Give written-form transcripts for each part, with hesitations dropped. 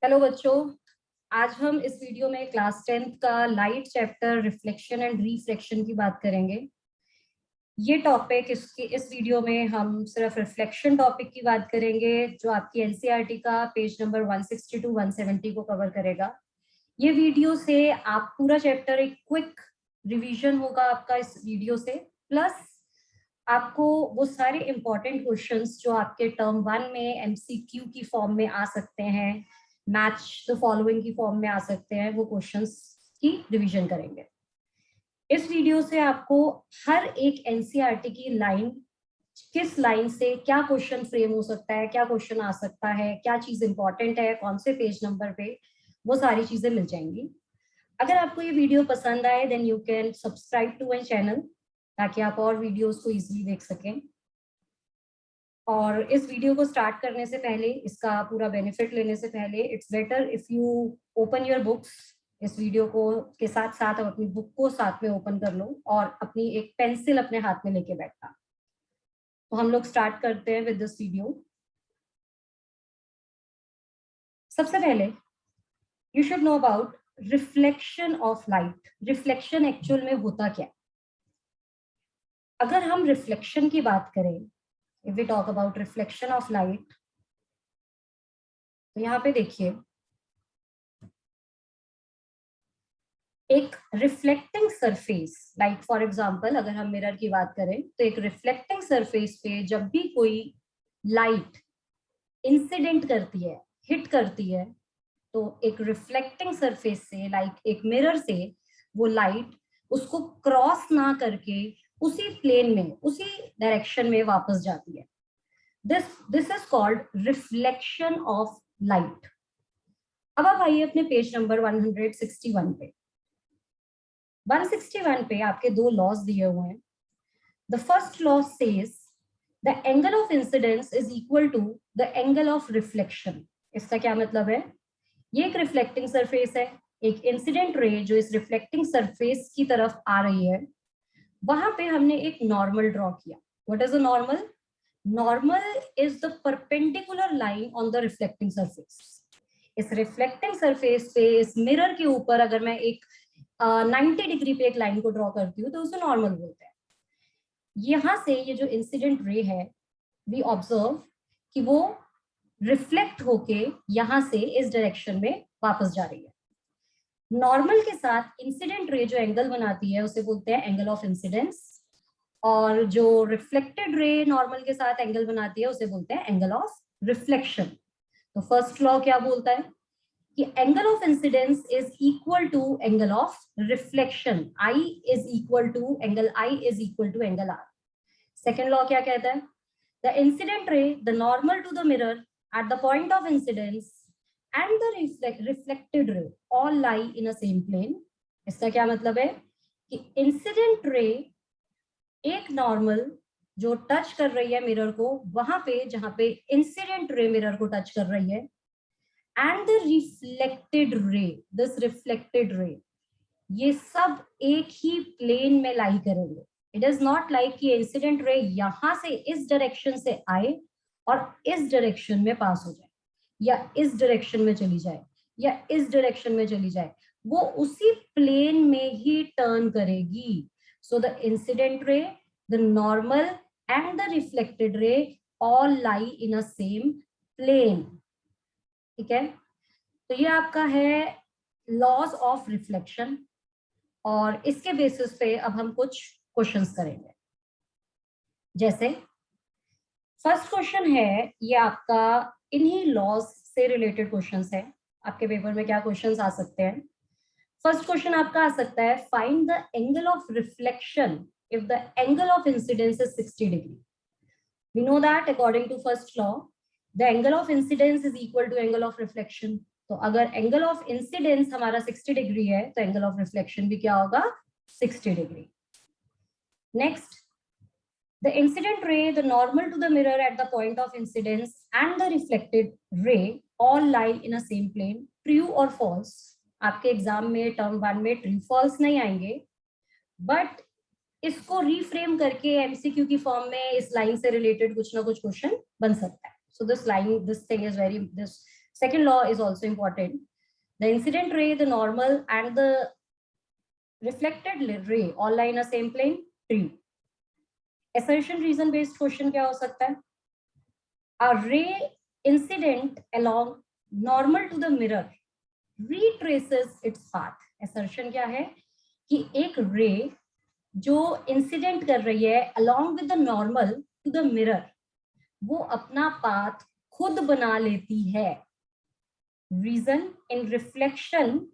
Hello बच्चों, आज हम इस वीडियो में क्लास 10th का light chapter reflection and refraction की बात करेंगे। ये टॉपिक इस वीडियो में हम सिर्फ रिफ्लेक्शन टॉपिक की बात करेंगे, जो आपकी एनसीईआरटी का पेज नंबर 160 टू 170 को कवर करेगा। ये वीडियो से आप पूरा चैप्टर एक क्विक रिवीजन होगा आपका इस वीडियो से, प्लस आपको वो सारे इंपॉर्टेंट क्वेश्चंस जो आपके टर्म 1 में एमसीक्यू की फॉर्म में आ सकते हैं, मैच द फॉलोइंग की फॉर्म में आ सकते हैं, वो क्वेश्चंस की रिवीजन करेंगे। इस वीडियो से आपको हर एक एनसीईआरटी की लाइन, किस लाइन से क्या क्वेश्चन फ्रेम हो सकता है, क्या क्वेश्चन आ सकता है, क्या चीज इंपॉर्टेंट है, कौन से पेज नंबर पे, वो सारी चीजें मिल जाएंगी। अगर आपको ये वीडियो पसंद आए then you can subscribe to my channel, ताकि आप और वीडियोस को इजीली देख सकें। और इस वीडियो को स्टार्ट करने से पहले, इसका पूरा बेनिफिट लेने से पहले, it's better if you open your books. इस वीडियो को के साथ साथ आप अपनी बुक को साथ में ओपन कर लो और अपनी एक पेंसिल अपने हाथ में लेके बैठना। तो हम लोग स्टार्ट करते हैं विद दिस वीडियो। सबसे पहले you should know about reflection of light. Reflection actual में होता क्या? अगर हम रिफ्लेक्शन की बात करें, if we talk about reflection of light, तो यहाँ पे देखिए, एक reflecting surface, like for example अगर हम मिरर की बात करें, तो एक रिफ्लेक्टिंग सरफेस पे जब भी कोई लाइट इंसिडेंट करती है, हिट करती है, तो एक रिफ्लेक्टिंग सरफेस से, लाइक एक मिरर से, वो लाइट उसको क्रॉस ना करके उसी प्लेन में, उसी डायरेक्शन में वापस जाती है। This is called reflection of light. अब आप आइए अपने पेज नंबर 161 पे। 161 पे आपके दो लॉज दिए हुए हैं। The first law says the angle of incidence is equal to the angle of reflection. इसका क्या मतलब है? ये एक रिफ्लेक्टिंग सरफेस है, एक इंसिडेंट रे जो इस रिफ्लेक्टिंग सरफेस की तरफ आ रही है, वहां पे हमने एक नॉर्मल ड्रॉ किया। What is a normal? Normal is the perpendicular line on the reflecting surface. इस रिफ्लेक्टिंग सरफेस पे, इस मिरर के ऊपर अगर मैं एक 90 डिग्री पे एक लाइन को ड्रॉ करती हूँ तो उसे नॉर्मल बोलते हैं। यहां से ये जो इंसिडेंट रे है, वी ऑब्जर्व कि वो रिफ्लेक्ट होके यहां से इस डायरेक्शन में वापस जा रही है। नॉर्मल के साथ इंसिडेंट रे जो एंगल बनाती है उसे बोलते हैं एंगल ऑफ इंसिडेंस, और जो रिफ्लेक्टेड रे नॉर्मल के साथ एंगल बनाती है उसे बोलते हैं एंगल ऑफ रिफ्लेक्शन। तो फर्स्ट लॉ क्या बोलता है कि angle of incidence is equal to angle of reflection. I is equal to angle i is equal to angle r. Second law क्या कहता है? The incident ray, the normal to the mirror at the point of incidence and the reflected ray all lie in a same plane. इसका क्या मतलब है कि incident ray, एक normal जो टच कर रही है मिरर को, वहां पे जहां पे इंसिडेंट रे मिरर को टच कर रही है, एंड द रिफ्लेक्टेड रे, दिस रिफ्लेक्टेड रे, ये सब एक ही प्लेन में लाई करेंगे। इट इज नॉट लाइक कि इंसिडेंट रे यहां से इस डायरेक्शन से आए और इस डायरेक्शन में पास हो जाए, या इस डायरेक्शन में चली जाए, या इस डायरेक्शन में चली जाए। वो उसी प्लेन में ही टर्न करेगी। So the incident ray, the normal and the reflected ray all lie in a same plane. ठीक है, तो ये आपका है लॉज ऑफ रिफ्लेक्शन, और इसके बेसिस पे अब हम कुछ क्वेश्चंस करेंगे। जैसे फर्स्ट क्वेश्चन है, ये आपका इन्हीं लॉज से रिलेटेड क्वेश्चंस है। आपके पेपर में क्या क्वेश्चंस आ सकते हैं? फर्स्ट क्वेश्चन आपका आ सकता है, find the angle of reflection if the angle of incidence is 60 degree. We know that according to first law the angle of incidence is equal to angle of reflection. तो अगर angle of incidence हमारा 60 degree है तो angle of reflection भी क्या होगा? 60 degree. Next, the incident ray, the normal to the mirror at the point of incidence, and the reflected ray all lie in a same plane. True or false? आपके exam में term 1 में true false नहीं आएंगे, but इसको reframe करके MCQ की form में इस लाइन से रिलेटेड कुछ ना कुछ क्वेश्चन बन सकता है। So this line, this thing is very, this second law is also important. The incident ray, the normal and the reflected ray all lie in a same plane. True. Assertion reason based question क्या हो सकता है? A ray incident along normal to the mirror retraces its path. Assertion क्या है कि एक ray जो incident कर रही है along with the normal to the mirror, वो अपना पाथ खुद बना लेती है. Reason, in reflection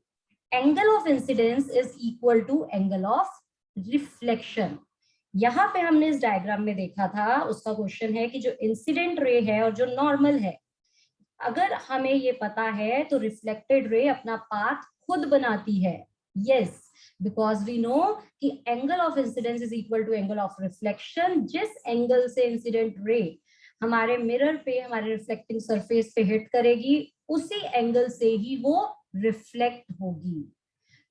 angle of incidence is equal to angle of reflection. यहाँ पे हमने इस डायग्राम में देखा था, उसका क्वेश्चन है कि जो इंसिडेंट रे है और जो नॉर्मल है, अगर हमें ये पता है तो रिफ्लेक्टेड रे अपना पाथ खुद बनाती है. यस, बिकॉज वी नो कि angle of incidence is equal to angle of reflection. जिस एंगल से इंसिडेंट रे हमारे मिरर पे, हमारे रिफ्लेक्टिंग सरफेस पे हिट करेगी, उसी एंगल से ही वो रिफ्लेक्ट होगी.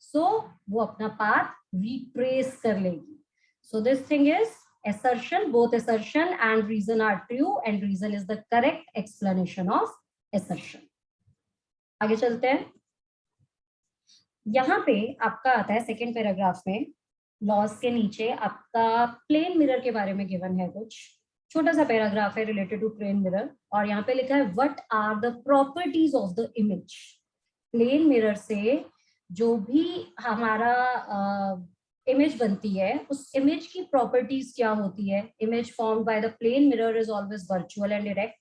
सो वो अपना पाथ रिट्रेस कर लेगी. So this thing is assertion. Both assertion and reason are true, and reason is the correct explanation of assertion. आगे चलते हैं. यहाँ पे आपका आता है सेकेंड पैराग्राफ में, लॉस के नीचे आपका प्लेन मिरर के बारे में गिवन है. कुछ छोटा सा पैराग्राफ है रिलेटेड टू प्लेन मिरर, और यहाँ पे लिखा है what are the properties of the image. Plane mirror से जो भी हमारा इमेज बनती है, उस इमेज की प्रॉपर्टीज क्या होती है. Image formed by the plane mirror is always virtual and direct.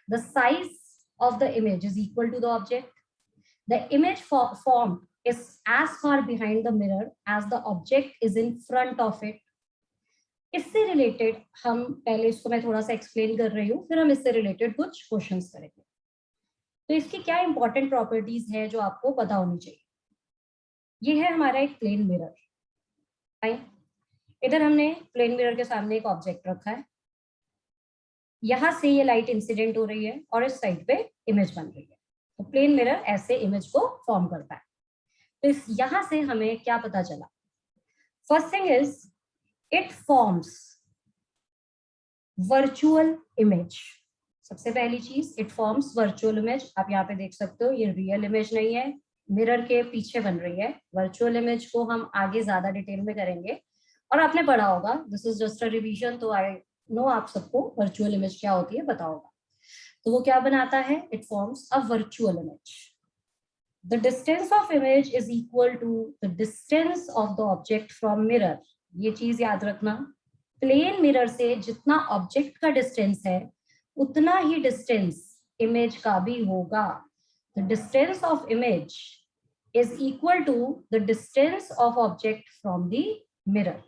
The size of the image is equal to the object. The image formed is as far behind the mirror as the object is in front of it. इससे related हम पहले इसको मैं थोड़ा सा explain कर रही हूँ, फिर हम इससे रिलेटेड कुछ क्वेश्चंस करेंगे. तो इसकी क्या इंपॉर्टेंट प्रॉपर्टीज है जो आपको पता होनी चाहिए. ये है हमारा एक प्लेन मिरर. इधर हमने प्लेन मिरर के सामने एक ऑब्जेक्ट रखा है. यहां से ये लाइट इंसिडेंट हो रही है और इस साइड पे इमेज बन रही है. तो प्लेन मिरर ऐसे इमेज को फॉर्म करता है. तो इस यहां से हमें क्या पता चला. First thing is it forms virtual image. सबसे पहली चीज, इट फॉर्म्स वर्चुअल इमेज. आप यहाँ पे देख सकते हो ये रियल इमेज नहीं है, मिरर के पीछे बन रही है. वर्चुअल इमेज को हम आगे ज्यादा डिटेल में करेंगे और आपने पढ़ा होगा. This is just a revision, तो आई नो आप सबको वर्चुअल इमेज क्या होती है पता होगा. तो वो क्या बनाता है, it forms a virtual image. The distance of image is equal to the distance of the object from mirror. ये चीज याद रखना, प्लेन मिरर से जितना ऑब्जेक्ट का डिस्टेंस है उतना ही डिस्टेंस इमेज का भी होगा. The distance of image is equal to the distance of object from the mirror.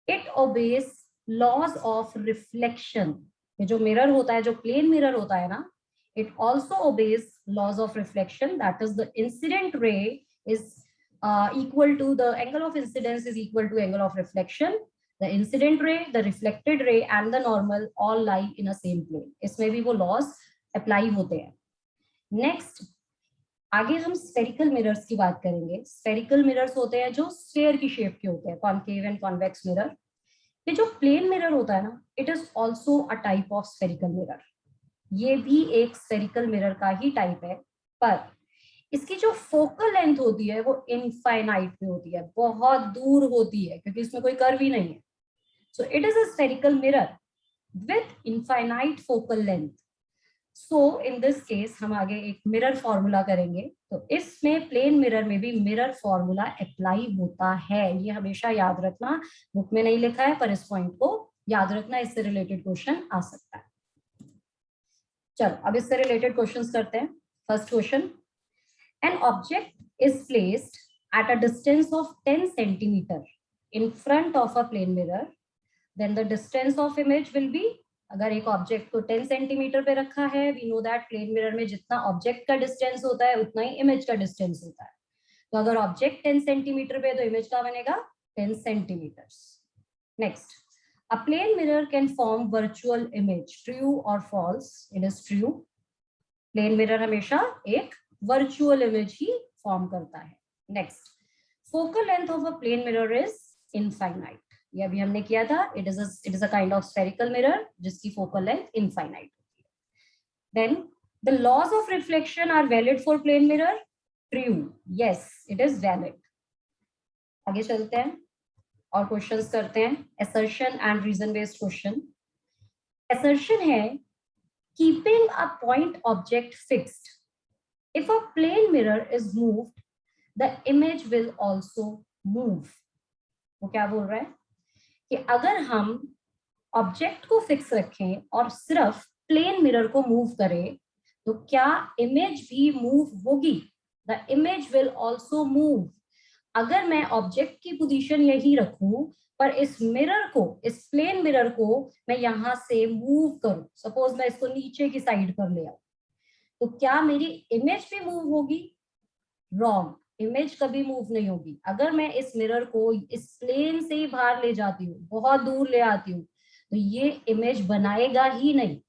It obeys laws of reflection. ये जो मिरर होता है, जो प्लेन मिरर होता है ना, it also obeys laws of reflection. That is, the incident ray is equal to the angle of incidence is equal to angle of reflection. The incident ray, the reflected ray and the normal all lie in a same plane. इसमें भी वो laws apply होते हैं. Next, आगे हम spherical mirrors की बात करेंगे. Spherical mirrors होते हैं जो sphere की shape के होते हैं, concave and convex mirror. ये जो plane mirror होता है ना, it is also a type of spherical mirror. ये भी एक स्फेरिकल मिरर का ही टाइप है, पर इसकी जो फोकल लेंथ होती है वो इनफाइनाइट पे होती है, बहुत दूर होती है, क्योंकि इसमें कोई कर्व ही नहीं है. So it is a spherical mirror with infinite focal length. So in this case हम आगे एक मिरर फॉर्मूला करेंगे. तो इसमें प्लेन मिरर में भी मिरर फॉर्मूला अप्लाई होता है. ये हमेशा याद रखना, बुक में नहीं लिखा है पर इस पॉइंट को याद रखना, इससे रिलेटेड क्वेश्चन आ सकता है. चलो अब इससे रिलेटेड क्वेश्चंस करते हैं. First question, an object is placed at a distance of 10 centimetre in front of a plane mirror, then the distance of image will be. अगर एक ऑब्जेक्ट को 10 सेंटीमीटर पे रखा है, we know that plane mirror में जितना ऑब्जेक्ट का डिस्टेंस होता है उतना ही इमेज का डिस्टेंस होता है. तो अगर ऑब्जेक्ट 10 सेंटीमीटर पे, तो इमेज का बनेगा 10 centimetres. Next, a plane mirror can form virtual image. True or false? It is true. Plane mirror हमेशा एक virtual image ही form करता है. Next, focal length of a plane mirror is infinite. ये अभी हमने किया था. It is a kind of spherical mirror जिसकी focal length infinite होती है. Then The laws of reflection are valid for plane mirror. True. Yes, it is valid. आगे चलते हैं और क्वेश्चंस करते हैं. Assertion and reason based question. Assertion है keeping a point object fixed. If a plane mirror is moved, the image will also move. वो क्या बोल रहा है कि अगर हम ऑब्जेक्ट को फिक्स रखें और सिर्फ प्लेन मिरर को मूव करें तो क्या इमेज भी मूव होगी? The image will also move. अगर मैं ऑब्जेक्ट की पोजीशन यही रखूं पर इस मिरर को, इस प्लेन मिरर को मैं यहां से मूव करूं, सपोज मैं इसको नीचे की साइड पर ले आऊं, तो क्या मेरी इमेज भी मूव होगी? रॉन्ग. इमेज कभी मूव नहीं होगी. अगर मैं इस मिरर को इस प्लेन से ही बाहर ले जाती हूँ, बहुत दूर ले आती हूँ, तो ये इमेज बनाएगा ही नहीं.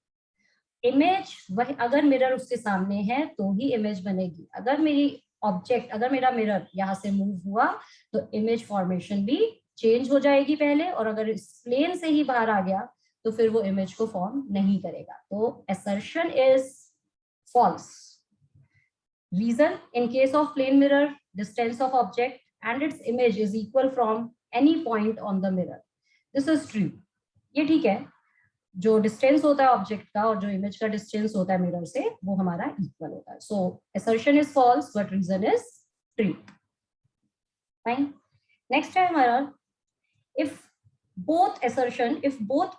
इमेज वही, अगर मिरर उसके सामने है तो ही इमेज बनेगी. अगर मेरी ऑब्जेक्ट, अगर मेरा मिरर यहाँ से मूव हुआ तो इमेज फॉर्मेशन भी चेंज हो जाएगी पहले, और अगर इस प्लेन से ही बाहर आ गया तो फिर वो इमेज को फॉर्म नहीं करेगा. तो assertion is false. Reason: in case of plane mirror, distance of object and its image is equal from any point on the mirror. This is true. ये ठीक है, जो डिस्टेंस होता है ऑब्जेक्ट का और जो इमेज का डिस्टेंस होता है मिरर से, वो हमारा इक्वल होता है. सो assertion is false but reason is true. Fine. Next है हमारा, if both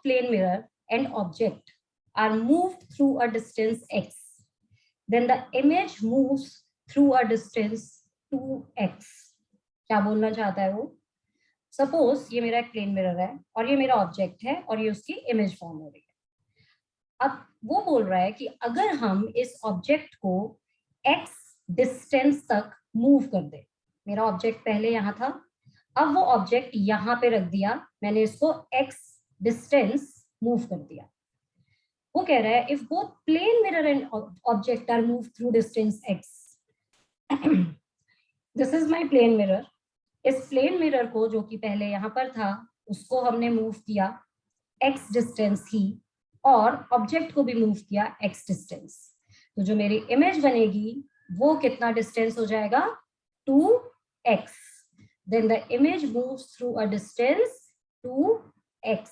plane mirror and object are moved through a distance x, then the image moves through a distance 2x. क्या बोलना चाहता है वो? सपोज ये मेरा एक प्लेन मिरर है और ये मेरा ऑब्जेक्ट है और ये उसकी इमेज फॉर्म हो रही है. अब वो बोल रहा है कि अगर हम इस ऑब्जेक्ट को x डिस्टेंस तक मूव कर दे, मेरा ऑब्जेक्ट पहले यहाँ था, अब वो ऑब्जेक्ट यहाँ पे रख दिया, मैंने इसको x डिस्टेंस मूव कर दिया. वो कह रहा है if both plane mirror and object are move through distance x, this is my plane mirror. इस प्लेन मिरर को जो कि पहले यहाँ पर था उसको हमने मूव किया x डिस्टेंस ही, और ऑब्जेक्ट को भी मूव किया x डिस्टेंस. तो जो मेरी इमेज बनेगी वो कितना डिस्टेंस हो जाएगा? 2x. Then the image moves through a distance 2x,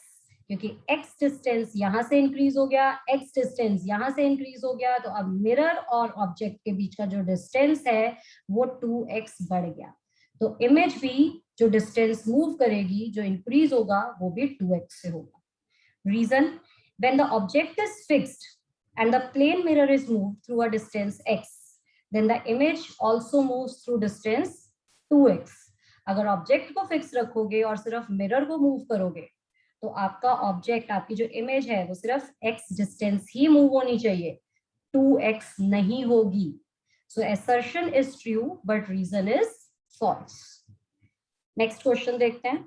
क्योंकि x डिस्टेंस यहाँ से इंक्रीज हो गया, x डिस्टेंस यहाँ से इंक्रीज हो गया, तो अब मिरर और ऑब्जेक्ट के बीच का जो डिस्टेंस है वो 2x बढ़ गया. तो इमेज भी जो डिस्टेंस मूव करेगी, जो इंक्रीज होगा, वो भी 2x से होगा. Reason: when the object is fixed and the plane mirror is moved through a distance x, then the image also moves through distance 2x. अगर ऑब्जेक्ट को फिक्स रखोगे और सिर्फ मिरर को मूव करोगे तो आपका ऑब्जेक्ट, आपकी जो इमेज है वो सिर्फ x डिस्टेंस ही मूव होनी चाहिए, 2x नहीं होगी. So assertion is true but reason is false. Next question देखते हैं.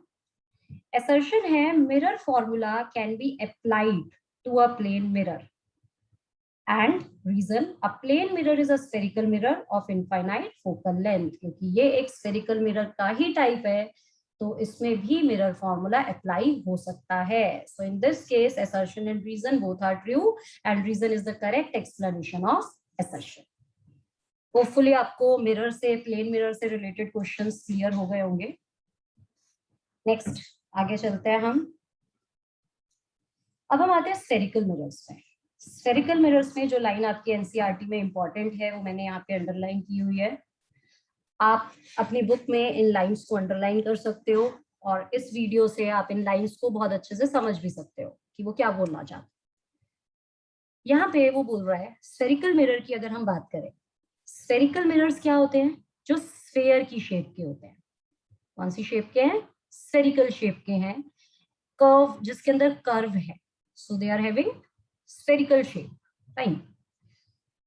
assertion है mirror formula can be applied to a plane mirror, and reason: a plane mirror is a spherical mirror of infinite focal length. क्योंकि ये एक spherical mirror का ही type है तो इसमें भी मिरर फॉर्मूला अप्लाई हो सकता है. So in this case assertion and reason both are true and reason is the correct explanation of assertion. Hopefully आपको मिरर से, प्लेन मिरर से रिलेटेड क्वेश्चंस क्लियर हो गए होंगे. नेक्स्ट आगे चलते हैं हम. अब हम आते हैं स्फेरिकल मिरर्स में. स्फेरिकल मिरर्स में जो लाइन आपकी एनसीईआरटी में इंपॉर्टेंट है वो मैंने यहाँ पे अंडरलाइन की हुई है. आप अपनी बुक में इन लाइंस को अंडरलाइन कर सकते हो और इस वीडियो से आप इन लाइंस को बहुत अच्छे से समझ भी सकते हो कि वो क्या बोलना चाहते हैं. यहाँ पे वो बोल रहा है स्फेरिकल मिरर की अगर हम बात करें, स्फेरिकल मिरर्स क्या होते हैं? जो स्फेयर की शेप के होते हैं. कौन सी शेप के हैं? स्फेरिकल शेप के हैं, कर्व, जिसके अंदर कर्व है. So they are having spherical shape. Fine.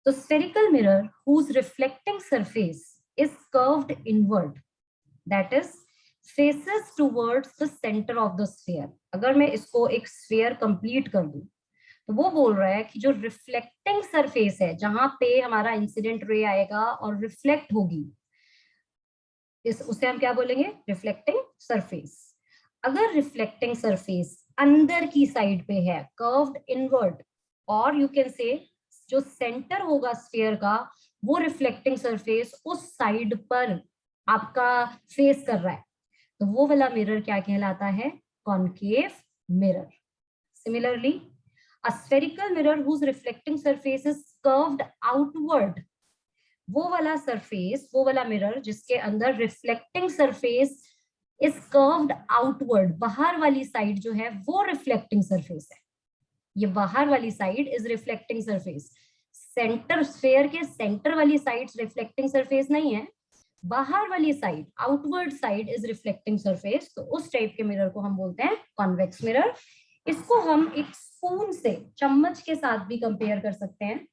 तो spherical mirror whose reflecting surface is curved inward, that is faces towards the center of the sphere. अगर मैं इसको एक स्फेयर कंप्लीट कर दूं तो वो बोल रहा है कि जो रिफ्लेक्टिंग सरफेस है, जहां पे हमारा इंसिडेंट रे आएगा और रिफ्लेक्ट होगी, उसे हम क्या बोलेंगे? Reflecting surface. अगर रिफ्लेक्टिंग सरफेस अंदर की साइड पे है, कर्व्ड इनवर्ड, और यू कैन से जो सेंटर होगा स्फीयर का वो रिफ्लेक्टिंग सरफेस उस साइड पर आपका फेस कर रहा है, तो वो वाला मिरर क्या कहलाता है? Concave mirror. Similarly, a spherical mirror whose reflecting surface is curved outward, वो वाला सरफेस, वो वाला मिरर जिसके अंदर reflecting surface is curved outward, बाहर वाली साइड जो है वो रिफ्लेक्टिंग सरफेस है. ये बाहर वाली side is reflecting surface. Centre sphere के सेंटर वाली साइड रिफ्लेक्टिंग सरफेस नहीं है, बाहर वाली side, outward side is reflecting surface. तो उस टाइप के मिरर को हम बोलते हैं कॉन्वेक्स मिरर. इसको हम एक स्पून से, चम्मच के साथ भी कंपेयर कर सकते हैं.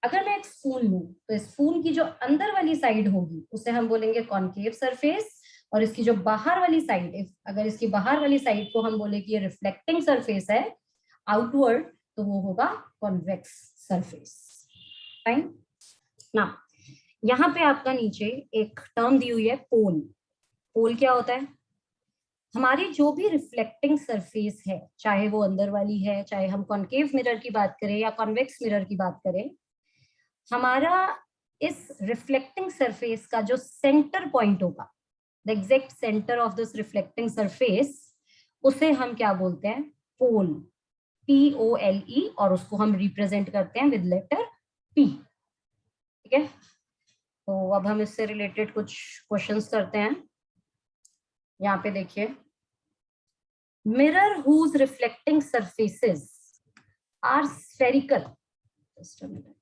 अगर मैं एक स्पून लूं तो स्पून की जो अंदर वाली साइड होगी उसे हम बोलेंगे कॉनकेव सरफेस, और इसकी जो बाहर वाली साइड, अगर इसकी बाहर वाली साइड को हम बोले कि ये रिफ्लेक्टिंग सरफेस है आउटवर्ड, तो वो होगा कॉन्वेक्स सरफेस. फाइन ना. यहाँ पे आपका नीचे एक टर्म दी हुई है पोल. पोल क्या होता है? हमारी जो भी रिफ्लेक्टिंग सरफेस है, चाहे वो अंदर वाली है, चाहे हम कॉनकेव मिरर की बात करें या कॉन्वेक्स मिरर की बात करें, हमारा इस रिफ्लेक्टिंग सरफेस का जो सेंटर पॉइंट होगा, the exact centre of this reflecting surface, उसे हम क्या बोलते हैं? पोल. POLE, और उसको हम रिप्रेजेंट करते हैं विद लेटर P. ठीक है, तो अब हम इससे रिलेटेड कुछ क्वेश्चंस करते हैं. यहाँ पे देखिए, mirror whose reflecting surfaces are spherical. Just a minute.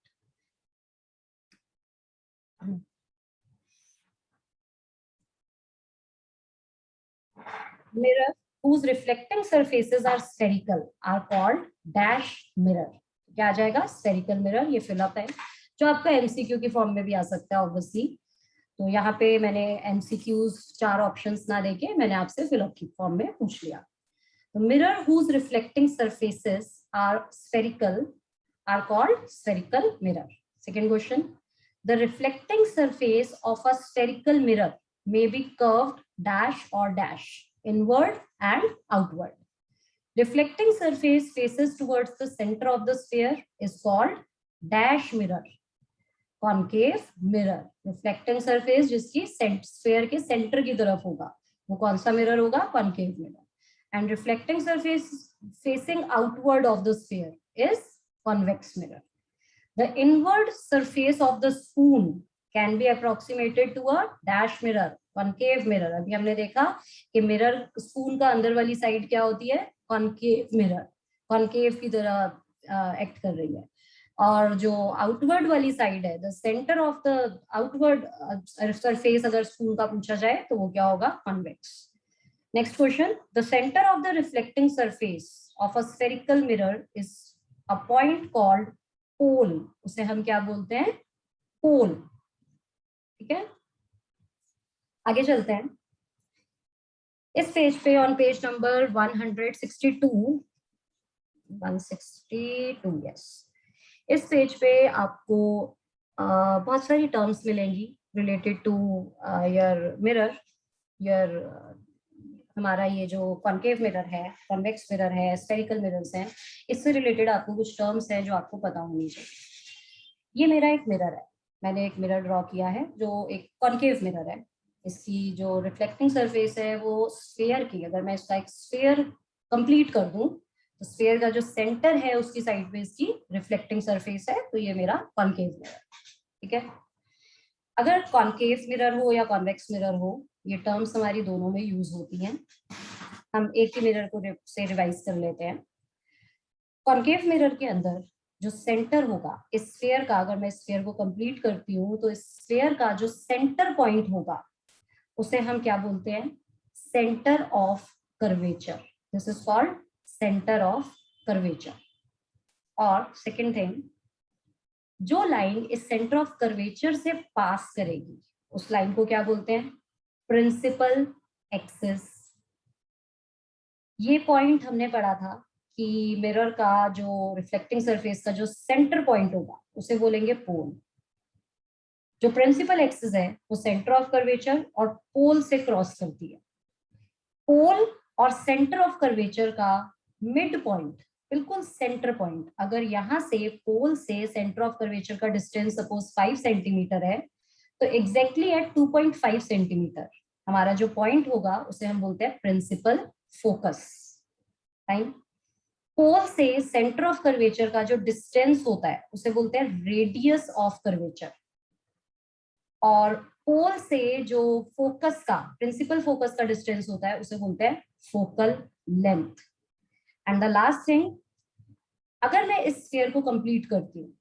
Mirror whose reflecting surfaces are spherical are called dash mirror. क्या आ जाएगा? spherical mirror. ये फिलअप है जो आपका MCQ की फॉर्म में भी आ सकता है ऑब्वियसली. तो यहाँ पे मैंने MCQs 4 ऑप्शंस ना देके मैंने आपसे फिलअप की फॉर्म में पूछ लिया. तो mirror whose reflecting surfaces are spherical are called spherical mirror. Second question, the reflecting surface of a spherical mirror may be curved dash or dash, inward and outward. Reflecting surface faces towards the center of the sphere is called dash mirror. Concave mirror. Reflecting surface जिसकी sphere के center की तरफ होगा वो कौन सा mirror होगा? Concave mirror. And reflecting surface facing outward of the sphere is convex mirror. The inward surface of the spoon can be approximated to a dash mirror, concave mirror. अभी हमने देखा कि मिरर, स्पून का अंदर वाली side क्या होती है? कॉनकेव मिरर, कॉनकेव की तरह एक्ट कर रही है. और जो आउटवर्ड वाली साइड है, the centre of the outward surface अगर स्पून का पूछा जाए तो वो क्या होगा? Convex. Next question, the centre of the reflecting surface of a spherical mirror is a point called pole. उसे हम क्या बोलते हैं? पोल. ठीक है, आगे चलते हैं. इस पेज पे, ऑन पेज नंबर 162, यस, इस पेज पे आपको बहुत सारी टर्म्स मिलेंगी related to your mirror. Your हमारा ये जो कॉनकेव मिरर है, कॉन्वेक्स मिरर है, स्फेरिकल मिरर्स हैं, इससे रिलेटेड आपको कुछ टर्म्स हैं जो आपको पता होनी चाहिए. ये मेरा एक मिरर है, मैंने एक मिरर ड्रॉ किया है जो एक कॉनकेव मिरर है. इसकी जो रिफ्लेक्टिंग सरफेस है वो स्फीयर की, अगर मैं इसका एक स्फीयर कंप्लीट कर दूं तो स्फीयर का जो सेंटर है उसकी साइड पे इसकी रिफ्लेक्टिंग सरफेस है, तो ये मेरा कॉनकेव मिरर. ठीक है, अगर कॉनकेव मिरर हो या कॉन्वेक्स मिरर हो, ये टर्म्स हमारी दोनों में यूज होती हैं. हम एक ही मिरर को से रिवाइज कर लेते हैं. कॉनकेव मिरर के अंदर जो सेंटर होगा इस स्फीयर का, अगर मैं स्फीयर को कंप्लीट करती हूँ तो इस स्फीयर का जो सेंटर पॉइंट होगा उसे हम क्या बोलते हैं? Centre of curvature. This is called centre of curvature. और सेकंड थिंग, जो लाइन इस सेंटर ऑफ कर्वेचर से पास करेगी उस लाइन को क्या बोलते हैं? Principal axis. ये पॉइंट हमने पढ़ा था कि मिरर का जो रिफ्लेक्टिंग सरफेस का जो सेंटर पॉइंट होगा उसे बोलेंगे पोल. जो प्रिंसिपल एक्सिस है वो सेंटर ऑफ कर्वेचर और पोल से क्रॉस करती है. पोल और सेंटर ऑफ कर्वेचर का मिड पॉइंट बिल्कुल सेंटर पॉइंट, अगर यहाँ से पोल से सेंटर ऑफ कर्वेचर का डिस्टेंस सपोज 5 सेंटीमीटर है, तो एग्जैक्टली एट 2.5 सेंटीमीटर हमारा जो पॉइंट होगा उसे हम बोलते हैं प्रिंसिपल फोकस। फाइन। पोल से सेंटर ऑफ कर्वेचर का जो डिस्टेंस होता है उसे बोलते हैं रेडियस ऑफ कर्वेचर, और पोल से जो फोकस का, प्रिंसिपल फोकस का डिस्टेंस होता है उसे बोलते हैं focal length. And the last thing, अगर मैं इस स्फीयर को कंप्लीट करती हूँ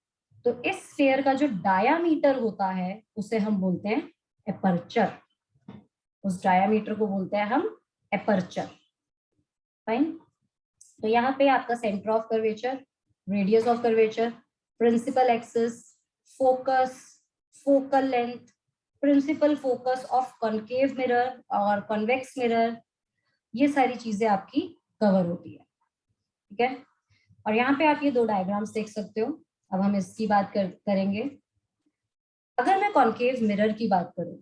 तो इस स्फीयर का जो डायामीटर होता है उसे हम बोलते हैं एपर्चर। उस डायामीटर को बोलते हैं हम एपर्चर। फाइन। तो यहाँ पे आपका centre of curvature, radius of curvature, principal axis, focus, focal length, principal focus of concave mirror और कॉन्वेक्स मिरर, ये सारी चीजें आपकी कवर होती है। ठीक है। और यहाँ पे आप ये दो डायग्राम्स देख सकते हो। अब हम इसकी बात करेंगे। अगर मैं कॉनकेव मिरर की बात करूं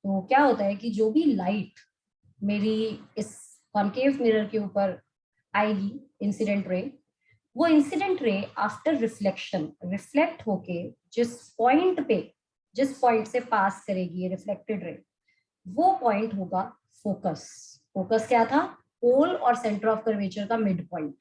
तो क्या होता है कि जो भी लाइट मेरी इस कॉनकेव मिरर के ऊपर आएगी, इंसिडेंट रे, वो incident ray after reflection reflect होके जिस पॉइंट से पास करेगी ये रिफ्लेक्टेड रे, वो पॉइंट होगा फोकस। फोकस क्या था? पोल और सेंटर ऑफ कर्वेचर का मिड पॉइंट।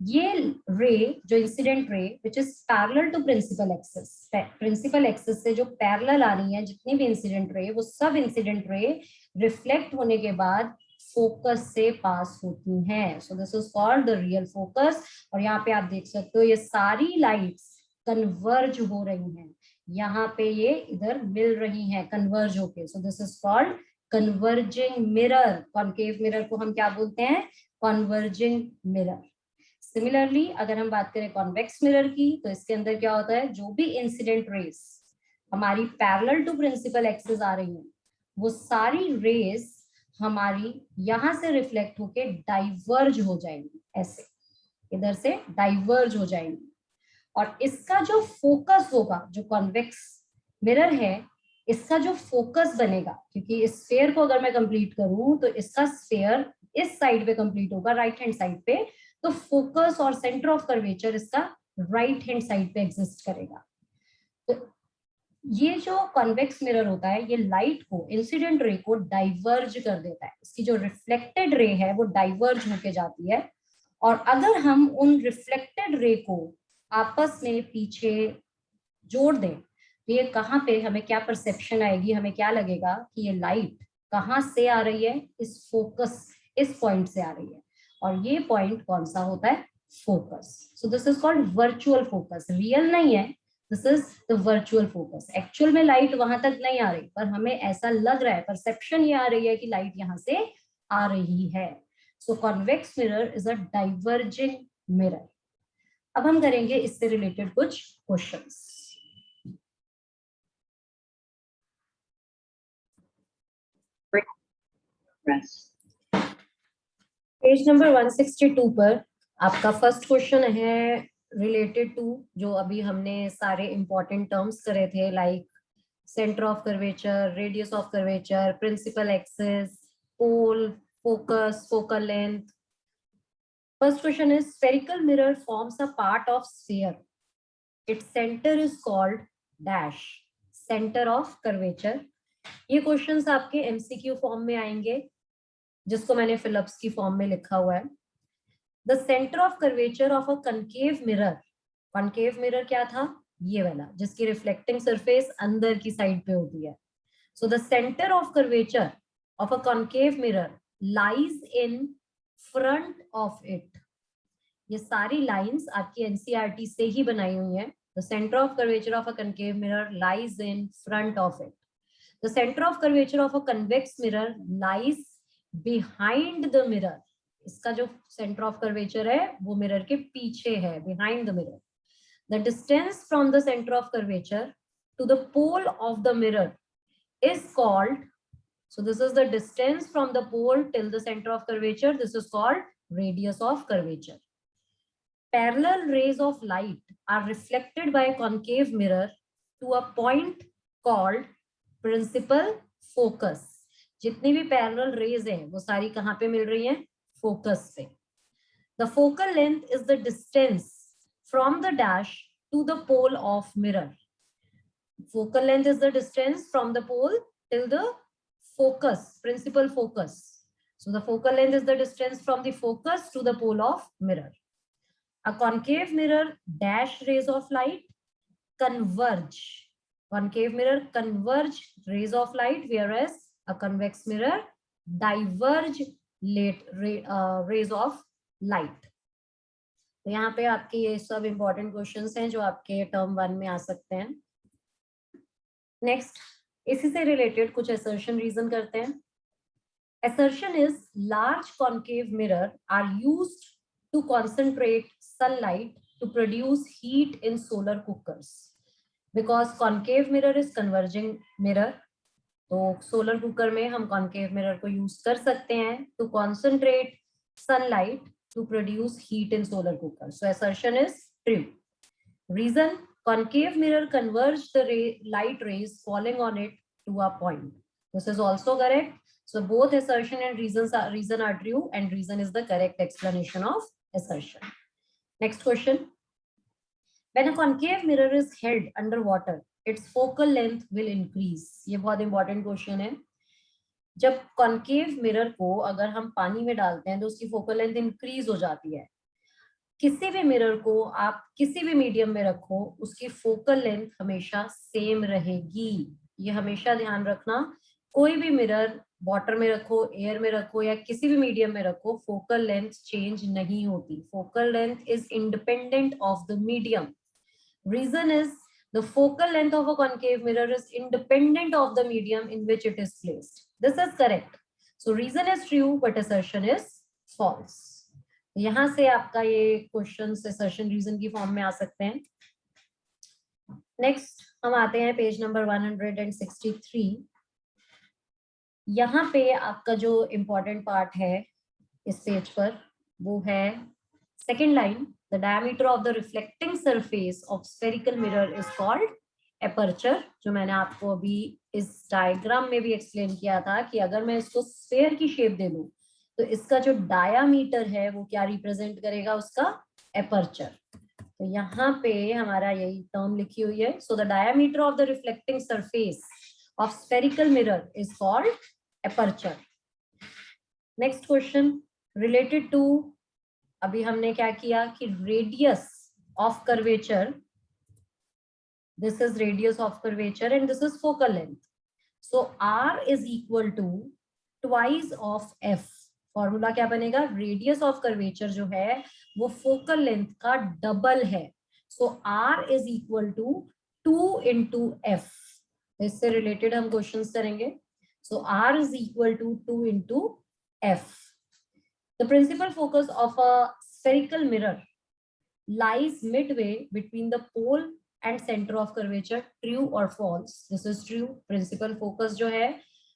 ये रे, जो incident ray which is parallel to principal axis, principal axis से जो पैरेलल आ रही है जितनी भी इंसिडेंट रे, वो सब इंसिडेंट रे रिफ्लेक्ट होने के बाद फोकस से पास होती हैं। सो this is called the real focus. और यहाँ पे आप देख सकते हो ये सारी लाइट्स कन्वर्ज हो रही हैं, यहाँ पे ये इधर मिल रही हैं कन्वर्ज होके। सो this is called converging mirror. Concave mirror को हम क्या बोलते हैं? Converging mirror. सिमिलरली अगर हम बात करें कॉन्वेक्स मिरर की, तो इसके अंदर क्या होता है, जो भी इंसिडेंट रेस हमारी पैरेलल टू प्रिंसिपल एक्सिस आ रही हैं, वो सारी रेस हमारी यहां से रिफ्लेक्ट होके डाइवर्ज हो जाएंगी, ऐसे इधर से डाइवर्ज हो जाएंगी। और इसका जो फोकस होगा, जो कॉन्वेक्स मिरर है, इसका जो फोकस बनेगा, क्योंकि इस स्फीयर को अगर मैं कंप्लीट करूं तो इसका स्फीयर इस साइड पे कंप्लीट होगा, राइट हैंड साइड पे, तो फोकस और सेंटर ऑफ कर्वेचर इसका राइट हैंड साइड पे एग्जिस्ट करेगा। तो ये जो कॉन्वेक्स मिरर होता है, ये लाइट को, इंसिडेंट रे को डाइवर्ज कर देता है। इसकी जो रिफ्लेक्टेड रे है वो डाइवर्ज होके जाती है, और अगर हम उन रिफ्लेक्टेड रे को आपस में पीछे जोड़ दें तो ये कहाँ पे हमें क्या परसेप्शन आएगी, हमें क्या लगेगा कि ये लाइट कहाँ से आ रही है? इस फोकस, इस पॉइंट से आ रही है। और ये पॉइंट कौन सा होता है? Focus. So this is called virtual focus. Real नहीं है, this is the virtual focus. Actual में लाइट वहां तक नहीं आ रही, पर हमें ऐसा लग रहा है, परसेप्शन ये आ रही है कि लाइट यहाँ से आ रही है। So convex mirror is a diverging mirror. अब हम करेंगे इससे रिलेटेड कुछ क्वेश्चंस। पेज नंबर 162 पर आपका फर्स्ट क्वेश्चन है रिलेटेड टू जो अभी हमने सारे इंपॉर्टेंट टर्म्स करे थे, like centre of curvature, radius of curvature, principal axis, pole, focus, focal length. First question is spherical mirror forms a part of sphere. Its center is called dash, center of curvature. ये questions आपके MCQ form में आएंगे, जिसको मैंने Philips की form में लिखा हुआ है। The centre of curvature of a concave mirror, concave mirror क्या था? ये वाला जिसकी रिफ्लेक्टिंग सरफेस अंदर की साइड पे होती है। So the centre of curvature of a concave mirror lies in front of it. ये सारी लाइंस आपकी एनसीईआरटी से ही बनाई हुई हैं। The centre of curvature of a concave mirror lies in front of it. The centre of curvature of a convex mirror lies behind the mirror. इसका जो centre of curvature है वो मिरर के पीछे है, behind the mirror. The distance from the centre of curvature to the pole of the mirror is called, so this is the distance from the pole till the center of curvature, this is called radius of curvature. Parallel rays of light are reflected by a concave mirror to a point called principal focus. जितनी भी parallel raise हैं वो सारी कहाँ पे मिल रही हैं? Focus पे। The focal length is the distance from the dash to the pole of mirror. Focal length is the distance from the pole till the focus, principal focus. So the focal length is the distance from the focus to the pole of mirror. A concave mirror dash rays of light converge. Concave mirror converge rays of light, whereas a convex mirror diverge rays of light. तो यहाँ पे आपके ये सब important questions हैं जो आपके term 1 में आ सकते हैं. नेक्स्ट, इसी से रिलेटेड कुछ असर्शन रीजन करते हैं. Assertion is large concave mirror are used to concentrate sunlight to produce heat in solar cookers. Because concave mirror is converging mirror, तो सोलर कुकर में हम कॉन्केव मिरर को यूज कर सकते हैं to concentrate sunlight to produce heat in solar cooker. So assertion is true. Reason, concave mirror converge the light rays falling on it to a point. This is also correct. So both assertion and reason are true, and reason is the correct explanation of assertion. Next question. When a concave mirror is held under water, its focal length will increase. ये बहुत important question है. जब concave mirror को अगर हम पानी में डालते हैं तो उसकी focal length increase हो जाती है. किसी भी मिरर को आप किसी भी मीडियम में रखो, उसकी फोकल लेंथ हमेशा सेम रहेगी. ये हमेशा ध्यान रखना. कोई भी मिरर वाटर में रखो, एयर में रखो या किसी भी मीडियम में रखो, फोकल लेंथ चेंज नहीं होती. Focal length is independent of the medium. Reason is the focal length of a concave mirror is independent of the medium in which it is placed. This is correct. So reason is true, but assertion is false. यहां से आपका ये question assertion reason की form में आ सकते हैं. Next हम आते हैं पेज नंबर 163. यहाँ पे आपका जो इम्पोर्टेंट पार्ट है इस पेज पर वो है second line. The diameter of the reflecting surface of spherical mirror is called aperture. जो मैंने आपको अभी इस डायग्राम में भी एक्सप्लेन किया था कि अगर मैं इसको स्फेयर की शेप दे दूं तो इसका जो डायामीटर है वो क्या रिप्रेजेंट करेगा, उसका एपर्चर. तो यहाँ पे हमारा यही टर्म लिखी हुई है. So the diameter of the reflecting surface of spherical mirror is called aperture. Next question related to, अभी हमने क्या किया कि radius of curvature, this is radius of curvature and this is focal length. So R is equal to twice of F. Formula क्या बनेगा, radius of curvature जो है वो फोकल लेंथ का डबल है. So R is equal to 2 into F. इससे related हम questions करेंगे. So R is equal to 2 into F. The principal focus of a spherical mirror lies midway between the pole and center of curvature. True or false? This is true. Principal focus जो है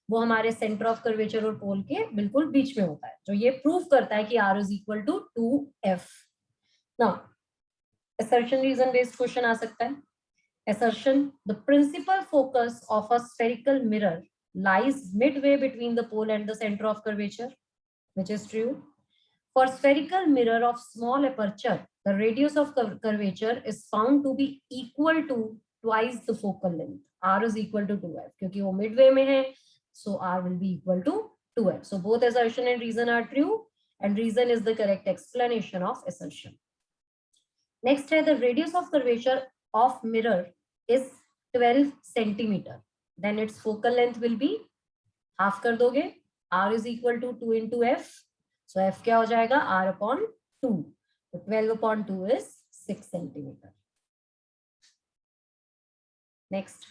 वो हमारे center of curvature और pole के बिल्कुल बीच में होता है, जो ये prove करता है कि R is equal to 2F. Now, assertion reason based question आ सकता है. Assertion: the principal focus of a spherical mirror lies midway between the pole and the center of curvature, which is true. For spherical mirror of small aperture, the radius of curvature is found to be equal to twice the focal length. R is equal to 2F. क्योंकि वो midway में है, so R will be equal to 2F. So both assertion and reason are true, and reason is the correct explanation of assertion. Next है, the radius of curvature of mirror is 12 centimeter. Then its focal length will be half कर दोगे, R is equal to 2 into F. So F क्या हो जाएगा, R upon 2. So 12 upon 2 is 6 centimeter. Next.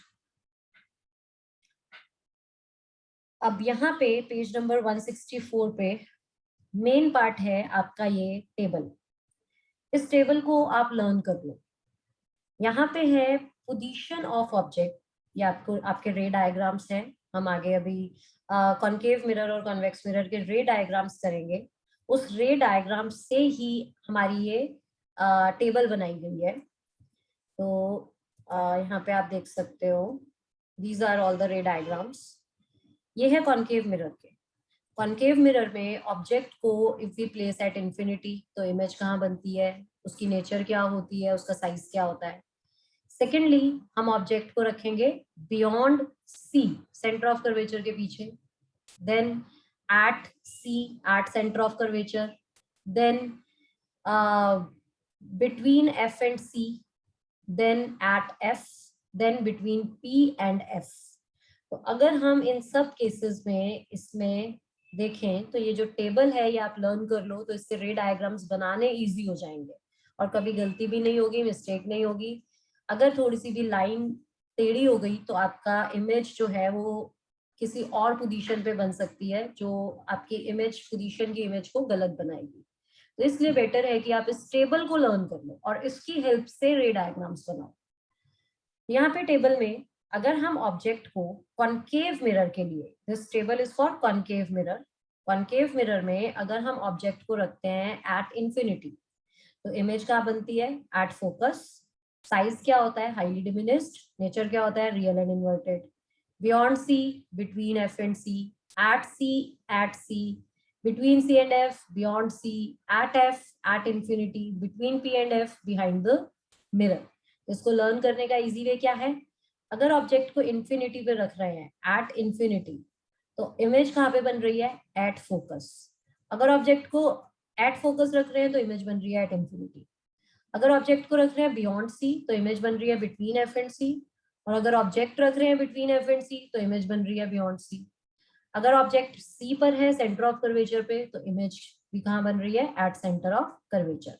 अब यहाँ पे page number 164 पे main part है आपका ये टेबल. इस टेबल को आप लर्न कर लो. यहाँ पे है पोजीशन ऑफ ऑब्जेक्ट. ये आपको आपके रे डायग्राम्स हैं. हम आगे अभी कॉन्केव मिरर और कॉन्वेक्स मिरर के रे डायग्राम्स करेंगे. उस रे डायग्राम से ही हमारी ये टेबल बनाई गई है. तो यहाँ पे आप देख सकते हो, these are all the ray diagrams. ये है कॉन्केव मिरर के. कॉनकेव मिरर में ऑब्जेक्ट को if we place at infinity तो इमेज कहाँ बनती है, उसकी नेचर क्या होती है, उसका साइज क्या होता है। सेकेंडली हम ऑब्जेक्ट को रखेंगे beyond C, centre of curvature के पीछे, then at C, at centre of curvature, then between f and c, then at f, then between p and f। तो अगर हम इन सब केसेस में इसमें देखें तो ये जो टेबल है ये आप लर्न कर लो तो इससे रे डायग्राम्स बनाने इजी हो जाएंगे और कभी गलती भी नहीं होगी, मिस्टेक नहीं होगी। अगर थोड़ी सी भी लाइन टेढ़ी हो गई तो आपका इमेज जो है वो किसी और पोजीशन पे बन सकती है जो आपकी इमेज पोजीशन की इमेज को गलत बनाएगी। तो इसलिए बेटर है कि आप इस टेबल को लर्न कर लो और इसकी हेल्प से रे डायग्राम्स बनाओ। यहाँ पे टेबल में अगर हम ऑब्जेक्ट को कॉनकेव मिरर के लिए, this table is for concave mirror, concave mirror में अगर हम ऑब्जेक्ट को रखते हैं एट इंफिनिटी तो इमेज क्या बनती है, एट फोकस। साइज क्या होता है, हाईली डिमिनिश्ड। नेचर क्या होता है, real and inverted. Beyond C, between F and C. At C, at C, between c and f, beyond c, at f, at infinity, between p and f, behind the mirror। इसको learn करने का easy way क्या है, अगर object को infinity पे रख रहे हैं एट इंफिनिटी तो इमेज कहाँ पे बन रही है, एट फोकस। अगर ऑब्जेक्ट को एट फोकस रख रहे हैं तो इमेज बन रही है एट इंफिनिटी। अगर ऑब्जेक्ट को रख रहे हैं बियॉन्ड सी तो इमेज बन रही है बिटवीन एफ एंड सी। और अगर ऑब्जेक्ट रख रहे हैं बिटवीन एफ एंड सी तो इमेज बन रही है बियॉन्ड सी। अगर ऑब्जेक्ट सी पर है सेंटर ऑफ कर्वेचर पे तो इमेज भी कहाँ बन रही है, eight centre of curvature.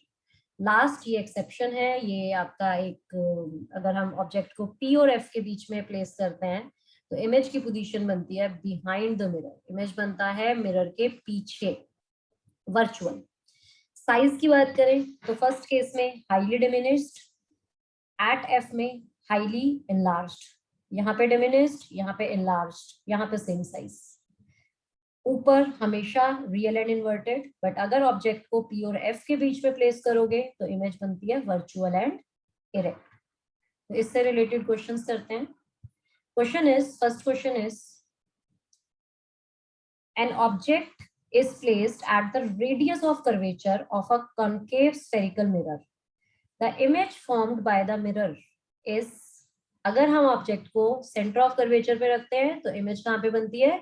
Last ये एक्सेप्शन है, ये आपका एक, अगर हम ऑब्जेक्ट को पी और एफ के बीच में प्लेस करते हैं तो इमेज की पोजीशन बनती है बिहाइंड द मिरर, इमेज बनता है मिरर के पीछे, वर्चुअल। साइज की बात करें तो फर्स्ट केस में हाईली डिमिनिश्ड, एट एफ में हाईली इनलार्ज्ड, यहाँ पे डिमिनिश्ड, यहाँ पे इनलार्ज्ड, यहाँ पे सेम साइज। ऊपर हमेशा रियल एंड इन्वर्टेड, बट अगर ऑब्जेक्ट को पी और एफ के बीच में प्लेस करोगे तो इमेज बनती है वर्चुअल एंड इरेक्ट। तो इससे रिलेटेड क्वेश्चंस करते हैं। Question is, first question is, an object is placed at the radius of curvature of a concave spherical mirror. The image formed by the mirror is, अगर हम object को centre of curvature पे रखते हैं तो image कहाँ पे बनती है,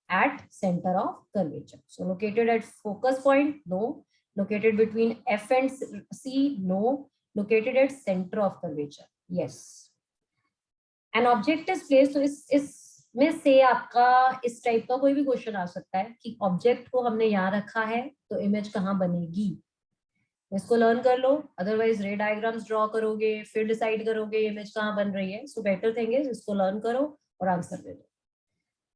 at center of curvature. So located at focus point, no. Located between F and C, no. Located at center of curvature, yes. An object is placed, तो इसमें से आपका इस टाइप का कोई भी क्वेश्चन आ सकता है कि ऑब्जेक्ट को हमने यहाँ रखा है तो इमेज कहाँ बनेगी, इसको लर्न कर लो। अदरवाइज रे डायग्राम्स ड्रॉ करोगे फिर डिसाइड करोगे इमेज कहाँ बन रही है। सो बेटर थिंग इज इसको लर्न करो और आंसर दे दो।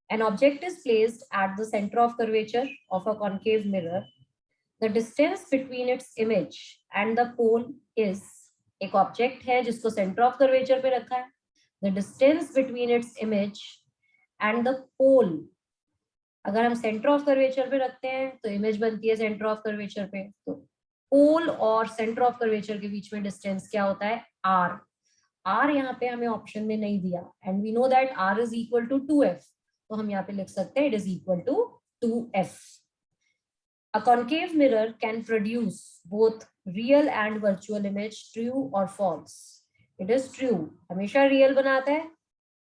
An object is placed at the center of curvature of a concave mirror. The distance between its image and the pole is, एक ऑब्जेक्ट है जिसको सेंटर ऑफ कर्वेचर पे रखा है, the distance between its image and the pole, अगर हम centre of curvature पे रखते हैं तो इमेज बनती है सेंटर ऑफ कर्वेचर पे, तो पोल और सेंटर ऑफ कर्वेचर के बीच में डिस्टेंस क्या होता है, r। r यहाँ पे हमें ऑप्शन में नहीं दिया and we know that r is equal to 2f, तो हम यहाँ पे लिख सकते हैं it is equal to 2f। A concave mirror can produce both real and virtual image, true or false? It is true, हमेशा real बनाता है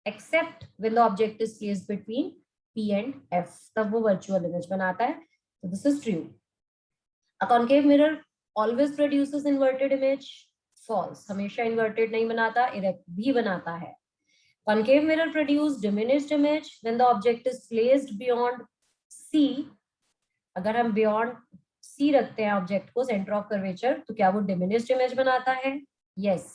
except when the object is placed between P and F, तब वो virtual image बनाता है, so this is true. A concave mirror always produces inverted image, false, हमेशा inverted नहीं बनाता, erect भी बनाता है। Concave mirror produce diminished image when the object is placed beyond C, अगर हम beyond C रखते हैं ऑब्जेक्ट को सेंटर ऑफ कर्वेचर तो क्या वो डिमिनिश्ड इमेज बनाता है, यस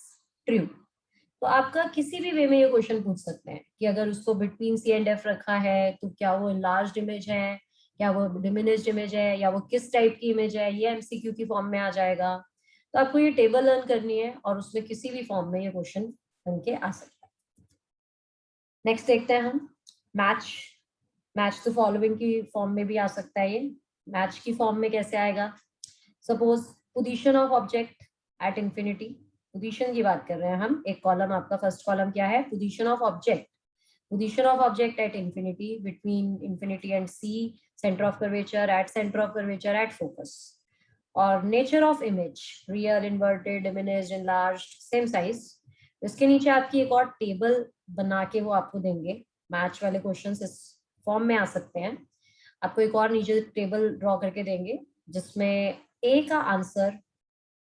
ट्रू। तो आपका किसी भी वे में ये क्वेश्चन पूछ सकते हैं कि अगर उसको बिटवीन C एंड F रखा है तो क्या वो इनलार्ज्ड इमेज है, क्या वो डिमिनिश्ड इमेज है, या वो किस टाइप की इमेज है, ये एमसीक्यू की फॉर्म में आ जाएगा। तो आपको ये टेबल लर्न करनी है और उसमें किसी भी फॉर्म में ये क्वेश्चन बन के आ सकता है। नेक्स्ट देखते हैं हम मैच द फॉलोइंग की फॉर्म में भी आ सकता है। ये मैच की फॉर्म में कैसे आएगा, suppose position of object at infinity, position की बात कर रहे हैं हम। एक कॉलम, आपका फर्स्ट कॉलम क्या है, position of object, Position of object at infinity, between infinity and C, center of curvature, at center of curvature, at focus. और nature of image, real, inverted, diminished, enlarged, same size. इसके नीचे आपकी एक और table बना के वो आपको देंगे. मैच वाले क्वेश्चंस इस फॉर्म में आ सकते हैं. आपको एक और नीचे टेबल ड्रॉ करके देंगे जिसमें A का answer,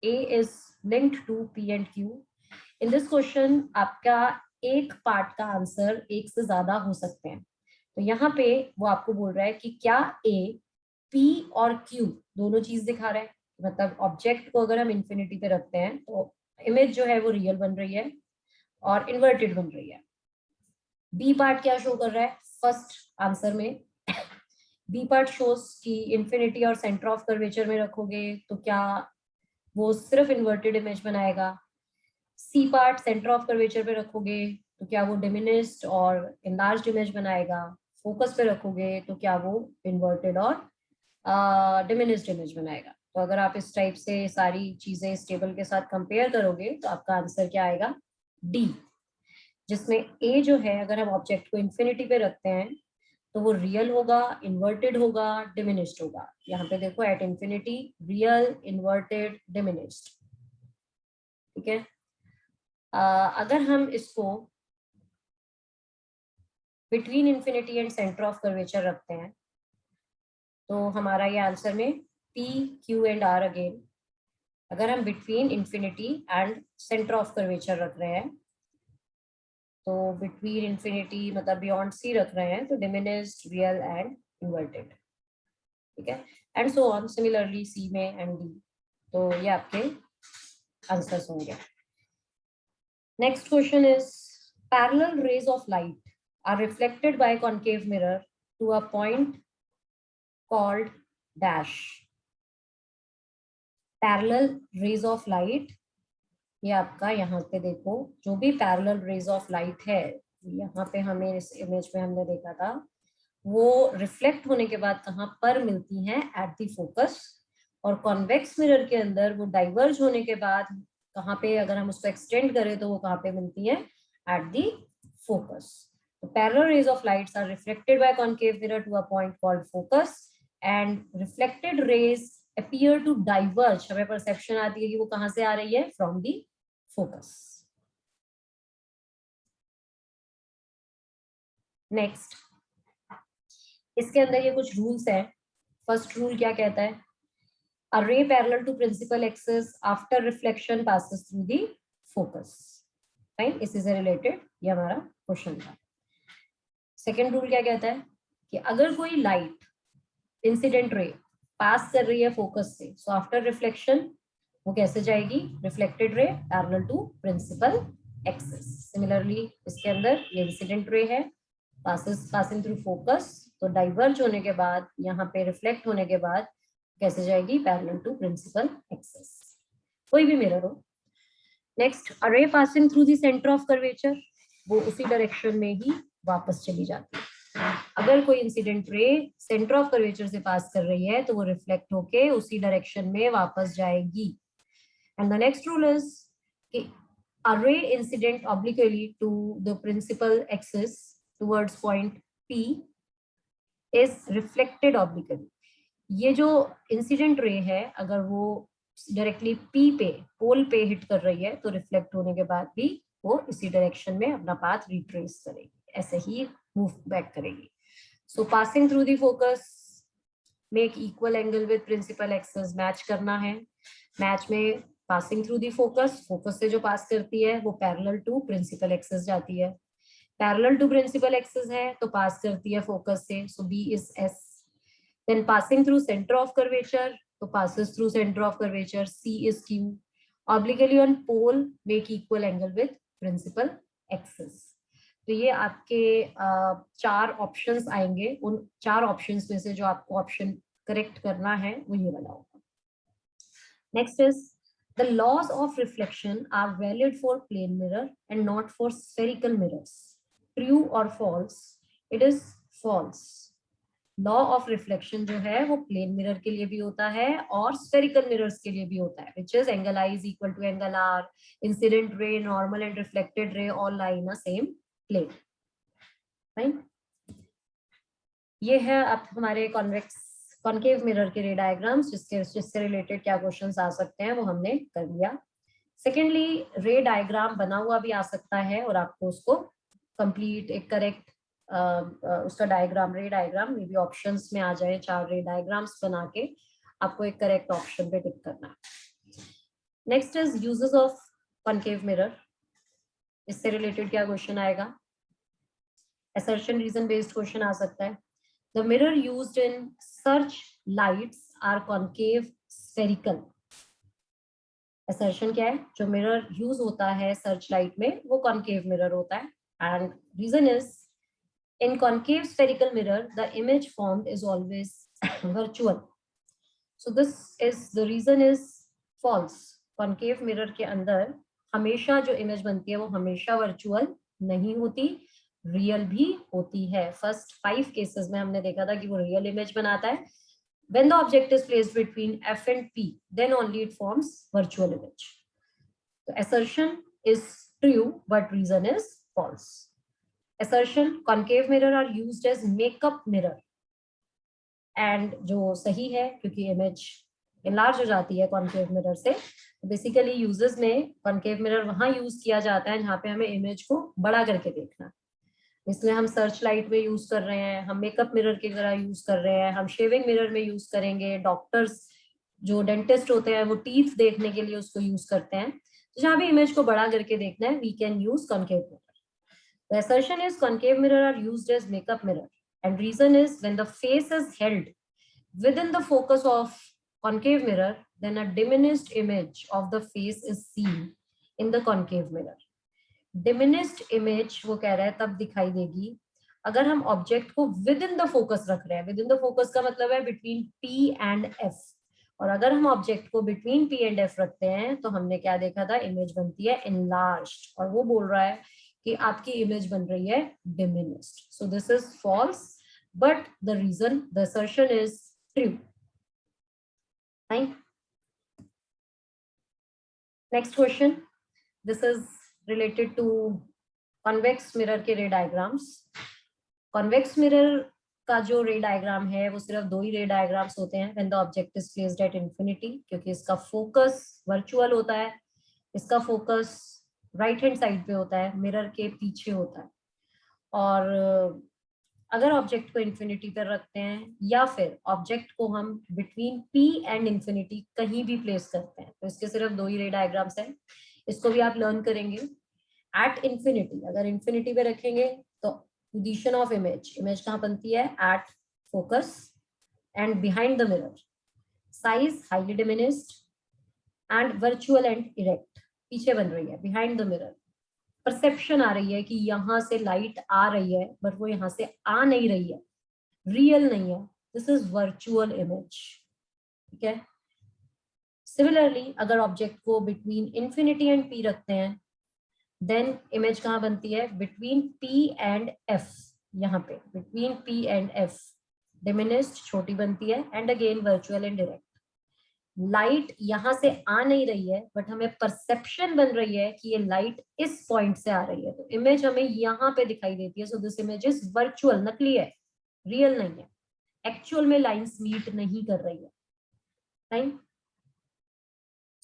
A is linked to P and Q. In this question आपका एक पार्ट का आंसर एक से ज्यादा हो सकते हैं. तो यहाँ पे वो आपको बोल रहा है कि क्या A, P और Q दोनों चीज दिखा रहा है. मतलब ऑब्जेक्ट को अगर हम इंफिनिटी पे रखते हैं तो इमेज जो है वो रियल बन रही है और इन्वर्टेड बन रही है. बी पार्ट क्या शो कर रहा है फर्स्ट आंसर में? बी पार्ट शोज कि इंफिनिटी और सेंटर ऑफ कर्वेचर में रखोगे तो क्या वो सिर्फ इन्वर्टेड इमेज बनाएगा. C part centre of curvature पे रखोगे तो क्या वो डिमिनिश्ड और एनलार्ज्ड इमेज बनाएगा. फोकस पे रखोगे तो क्या वो इन्वर्टेड और डिमिनिश्ड इमेज बनाएगा. तो अगर आप इस टाइप से सारी चीजें इस टेबल के साथ कंपेयर करोगे तो आपका आंसर क्या आएगा? डी, जिसमें ए जो है अगर हम ऑब्जेक्ट को इंफिनिटी पे रखते हैं तो वो रियल होगा, इन्वर्टेड होगा, डिमिनिश्ड होगा. यहाँ पे देखो at infinity, real, inverted, diminished. ठीक है. अगर हम इसको between infinity and centre of curvature रखते हैं तो हमारा ये आंसर में P, Q and R again. अगर हम between infinity and centre of curvature रख रहे हैं तो बिटवीन इंफिनिटी मतलब बियॉन्ड C रख रहे हैं तो डिमिनिश्ड, रियल एंड इन्वर्टेड. ठीक है. And so on similarly C में एंड D. तो ये आपके आंसर्स होंगे. Next question is parallel rays of light are reflected by concave mirror to a point called dash. Parallel rays of light, ये आपका यहाँ पे देखो जो भी parallel rays of light है यहाँ पे हमें इस इमेज में हमने देखा था वो रिफ्लेक्ट होने के बाद कहाँ पर मिलती हैं? At the focus. और कॉन्वेक्स मिरर के अंदर वो डाइवर्ज होने के बाद कहाँ पे, अगर हम उसको एक्सटेंड करें तो वो कहाँ पे मिलती है? at the focus. The parallel rays of lights are reflected by concave mirror to a point called focus and reflected rays appear to diverge. हमें perception आती है कि वो कहाँ से आ रही है? From the focus. Next, इसके अंदर ये कुछ रूल्स हैं. फर्स्ट रूल क्या कहता है? A ray parallel to principal axis after reflection passes through the focus. Fine, इसी से रिलेटेड ये हमारा क्वेश्चन था. सेकेंड रूल क्या कहता है कि अगर कोई लाइट इंसिडेंट रे पास कर रही है फोकस से सो आफ्टर रिफ्लेक्शन वो कैसे जाएगी? Reflected ray parallel to principal axis. Similarly इसके अंदर ये इंसिडेंट रे है पासिंग थ्रू फोकस तो डाइवर्ज होने के बाद यहाँ पे रिफ्लेक्ट होने के बाद कैसे जाएगी? Parallel to principal axis. कोई भी मिरर हो. Next, a ray passing through the centre of curvature, वो उसी डायरेक्शन में ही वापस चली जाती है. अगर कोई incident ray centre of curvature से पास कर रही है तो वो रिफ्लेक्ट होके उसी डायरेक्शन में वापस जाएगी. And the next rule is कि a ray incident obliquely to the principal axis towards point P is reflected obliquely. ये जो इंसिडेंट रे है अगर वो डायरेक्टली P पे पोल पे हिट कर रही है तो रिफ्लेक्ट होने के बाद भी वो इसी डायरेक्शन में अपना पाथ रिट्रेस करेगी, ऐसे ही मूव बैक करेगी. So passing through the focus make equal angle with principal axis. Match करना है. मैच में passing through the focus, focus से जो पास करती है वो पैरेलल टू प्रिंसिपल एक्सिस जाती है. पैरेलल टू प्रिंसिपल एक्सिस है तो पास करती है फोकस से, so B is S. Then passing through centre of curvature तो passes through center of curvature, C is Q. Obliquely on pole make equal angle with principal axis. तो ये आपके 4 options आएंगे. उन 4 ऑप्शंस में से जो आपको ऑप्शन करेक्ट करना है वो ये वाला होगा. Next is the laws of reflection are valid for plane mirror and not for spherical mirrors. True or false? It is false. Law of reflection जो है वो प्लेन मिरर के लिए भी होता है और स्फेरिकल मिरर्स के लिए भी होता है, which is angle I is equal to angle R. Incident ray, normal and reflected ray all lie in a same plane. Right. ये है अब हमारे कॉनकेव मिरर के रे डायग्राम्स, जिससे रिलेटेड क्या क्वेश्चंस आ सकते हैं वो हमने कर लिया। सेकेंडली, रे डायग्राम बना हुआ भी आ सकता है और आपको उसको कंप्लीट एक करेक्ट उसका डायग्राम, रे डायग्राम मे बी ऑप्शंस में आ जाए, 4 रे डायग्राम्स बना के आपको एक करेक्ट ऑप्शन पे टिक करना है। Next is uses of concave mirror. इससे रिलेटेड क्या क्वेश्चन आएगा? असर्शन रीजन बेस्ड क्वेश्चन आ सकता है। The mirror used in search lights are concave spherical. Assertion क्या है? जो मिरर यूज होता है सर्च लाइट में वो कॉनकेव मिरर होता है, and reason is in concave spherical mirror the image formed is always virtual. So this is the reason is false. Concave mirror के अंदर हमेशा जो इमेज बनती है वो हमेशा वर्चुअल नहीं होती, रियल भी होती है। फर्स्ट 5 केसेस में हमने देखा था कि वो रियल इमेज बनाता है। When the object is placed between F and P, then only it forms virtual image. The assertion is true, but reason is false. Assertion: concave mirror are used as makeup mirror. And जो सही है, क्योंकि image enlarge हो जाती है concave mirror से। Basically uses में concave mirror वहां यूज किया जाता है जहाँ पे हमें इमेज को बड़ा करके देखना, इसलिए हम सर्च लाइट में यूज कर रहे हैं, हम मेकअप मिरर की तरह यूज कर रहे हैं, हम शेविंग मिरर में यूज करेंगे, डॉक्टर्स जो डेंटिस्ट होते हैं वो टीथ देखने के लिए उसको यूज करते हैं। तो जहाँ भी इमेज को बड़ा करके देखना है, we can use concave mirror. The assertion is concave mirror are used as makeup mirror, and reason is when the face is held within the focus of concave mirror, then a diminished image of the face is seen in the concave mirror. Diminished image वो कह रहा है तब दिखाई देगी अगर हम object को विद इन द फोकस रख रहे हैं। विद इन द फोकस का मतलब है बिटवीन P एंड F, और अगर हम ऑब्जेक्ट को बिटवीन P एंड F रखते हैं तो हमने क्या देखा था, इमेज बनती है इनलार्ज्ड, और वो बोल रहा है कि आपकी इमेज बन रही है diminished. So this is false, but the reason, the assertion is true. Fine. Next question, this is related to convex mirror के रे डायग्राम्स। कॉन्वेक्स मिरर का जो रे डायग्राम है वो सिर्फ 2 ही रे डायग्राम्स होते हैं, when the object is placed at infinity, क्योंकि इसका फोकस वर्चुअल होता है, इसका फोकस राइट हैंड साइड पे होता है, मिरर के पीछे होता है। और अगर ऑब्जेक्ट को इन्फिनिटी पर रखते हैं या फिर ऑब्जेक्ट को हम बिटवीन P एंड इन्फिनिटी कहीं भी प्लेस करते हैं, तो इसके सिर्फ 2 ही रे डायग्राम्स हैं। इसको भी आप लर्न करेंगे। एट इन्फिनिटी, अगर इन्फिनिटी पे रखेंगे तो पोजीशन ऑफ इमेज, इमेज कहाँ बनती है, at focus and behind the mirror, size highly diminished and virtual and erect, पीछे बन रही है बिहाइंड द मिरर। परसेप्शन आ रही है कि यहाँ से लाइट आ रही है, बट वो यहाँ से आ नहीं रही है, रियल नहीं है, दिस इज वर्चुअल इमेज। ठीक है। सिमिलरली अगर ऑब्जेक्ट को बिटवीन इन्फिनिटी एंड P रखते हैं, देन इमेज कहाँ बनती है, बिटवीन P एंड F, यहाँ पे between P and F, diminished छोटी बनती है, and again virtual and direct. Light यहाँ से आ नहीं रही है, बट हमें परसेप्शन बन रही है कि ये लाइट इस पॉइंट से आ रही है, तो इमेज हमें यहाँ पे दिखाई देती है। So this image is virtual, नकली है, रियल नहीं है, एक्चुअल में लाइंस मीट नहीं कर रही है। राइट।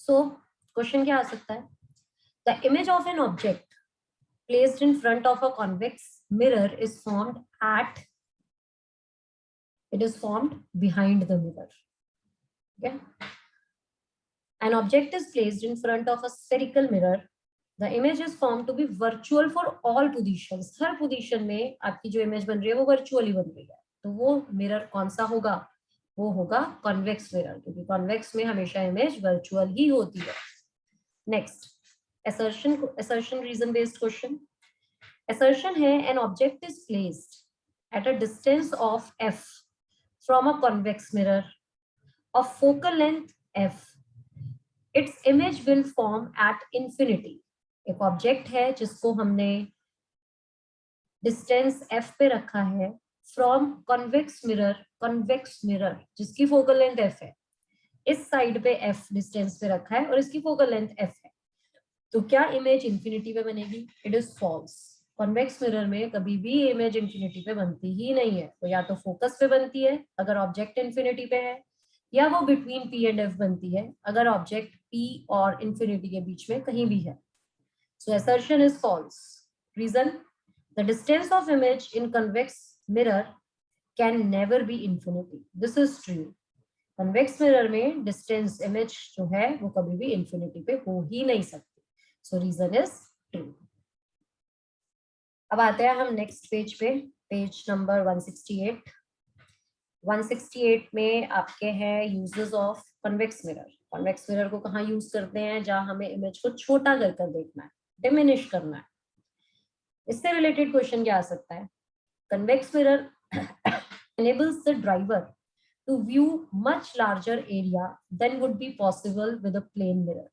सो क्वेश्चन क्या आ सकता है, the image of an object placed in front of a convex mirror is formed at, it is formed behind the mirror. Okay. An object is placed in front of a spherical mirror, the image is formed to be virtual for all positions. Her position में आपकी जो image बन रही है वो virtually बन रही है, तो वो mirror कौन सा होगा, वो होगा convex mirror, क्योंकि convex में हमेशा image virtual ही होती है। Next, assertion reason based question। assertion है an object is placed at a distance of F from a convex mirror of focal length F, its image will form at infinity। एक object है जिसको हमने distance F पे रखा है from convex mirror जिसकी focal length F है, इस साइड पे F डिस्टेंस पे रखा है और इसकी फोकल लेंथ F है, तो क्या इमेज इंफिनिटी पे बनेगी, it is false. Convex mirror में कभी भी इमेज इंफिनिटी पे बनती ही नहीं है, तो या तो फोकस पे बनती है अगर ऑब्जेक्ट इंफिनिटी पे है, या वो बिटवीन पी एंड एफ बनती है अगर ऑब्जेक्ट पी और इंफिनिटी के बीच में कहीं भी है. So assertion is false. Reason: the distance of image in convex mirror can never be infinity. This is true. Convex mirror में distance image जो है वो कभी भी infinity पे हो ही नहीं सकती. So reason is true. अब आते हैं हम next पेज पे, पेज नंबर 168. 168 में आपके हैं uses of convex mirror. Convex mirror को कहाँ यूज करते हैं? जहाँ हमें इमेज को छोटा कर देखना है, डिमिनिश करना है. इससे रिलेटेड क्वेश्चन क्या आ सकता है? Convex mirror enables the driver to view much larger area than would be possible with a plane mirror.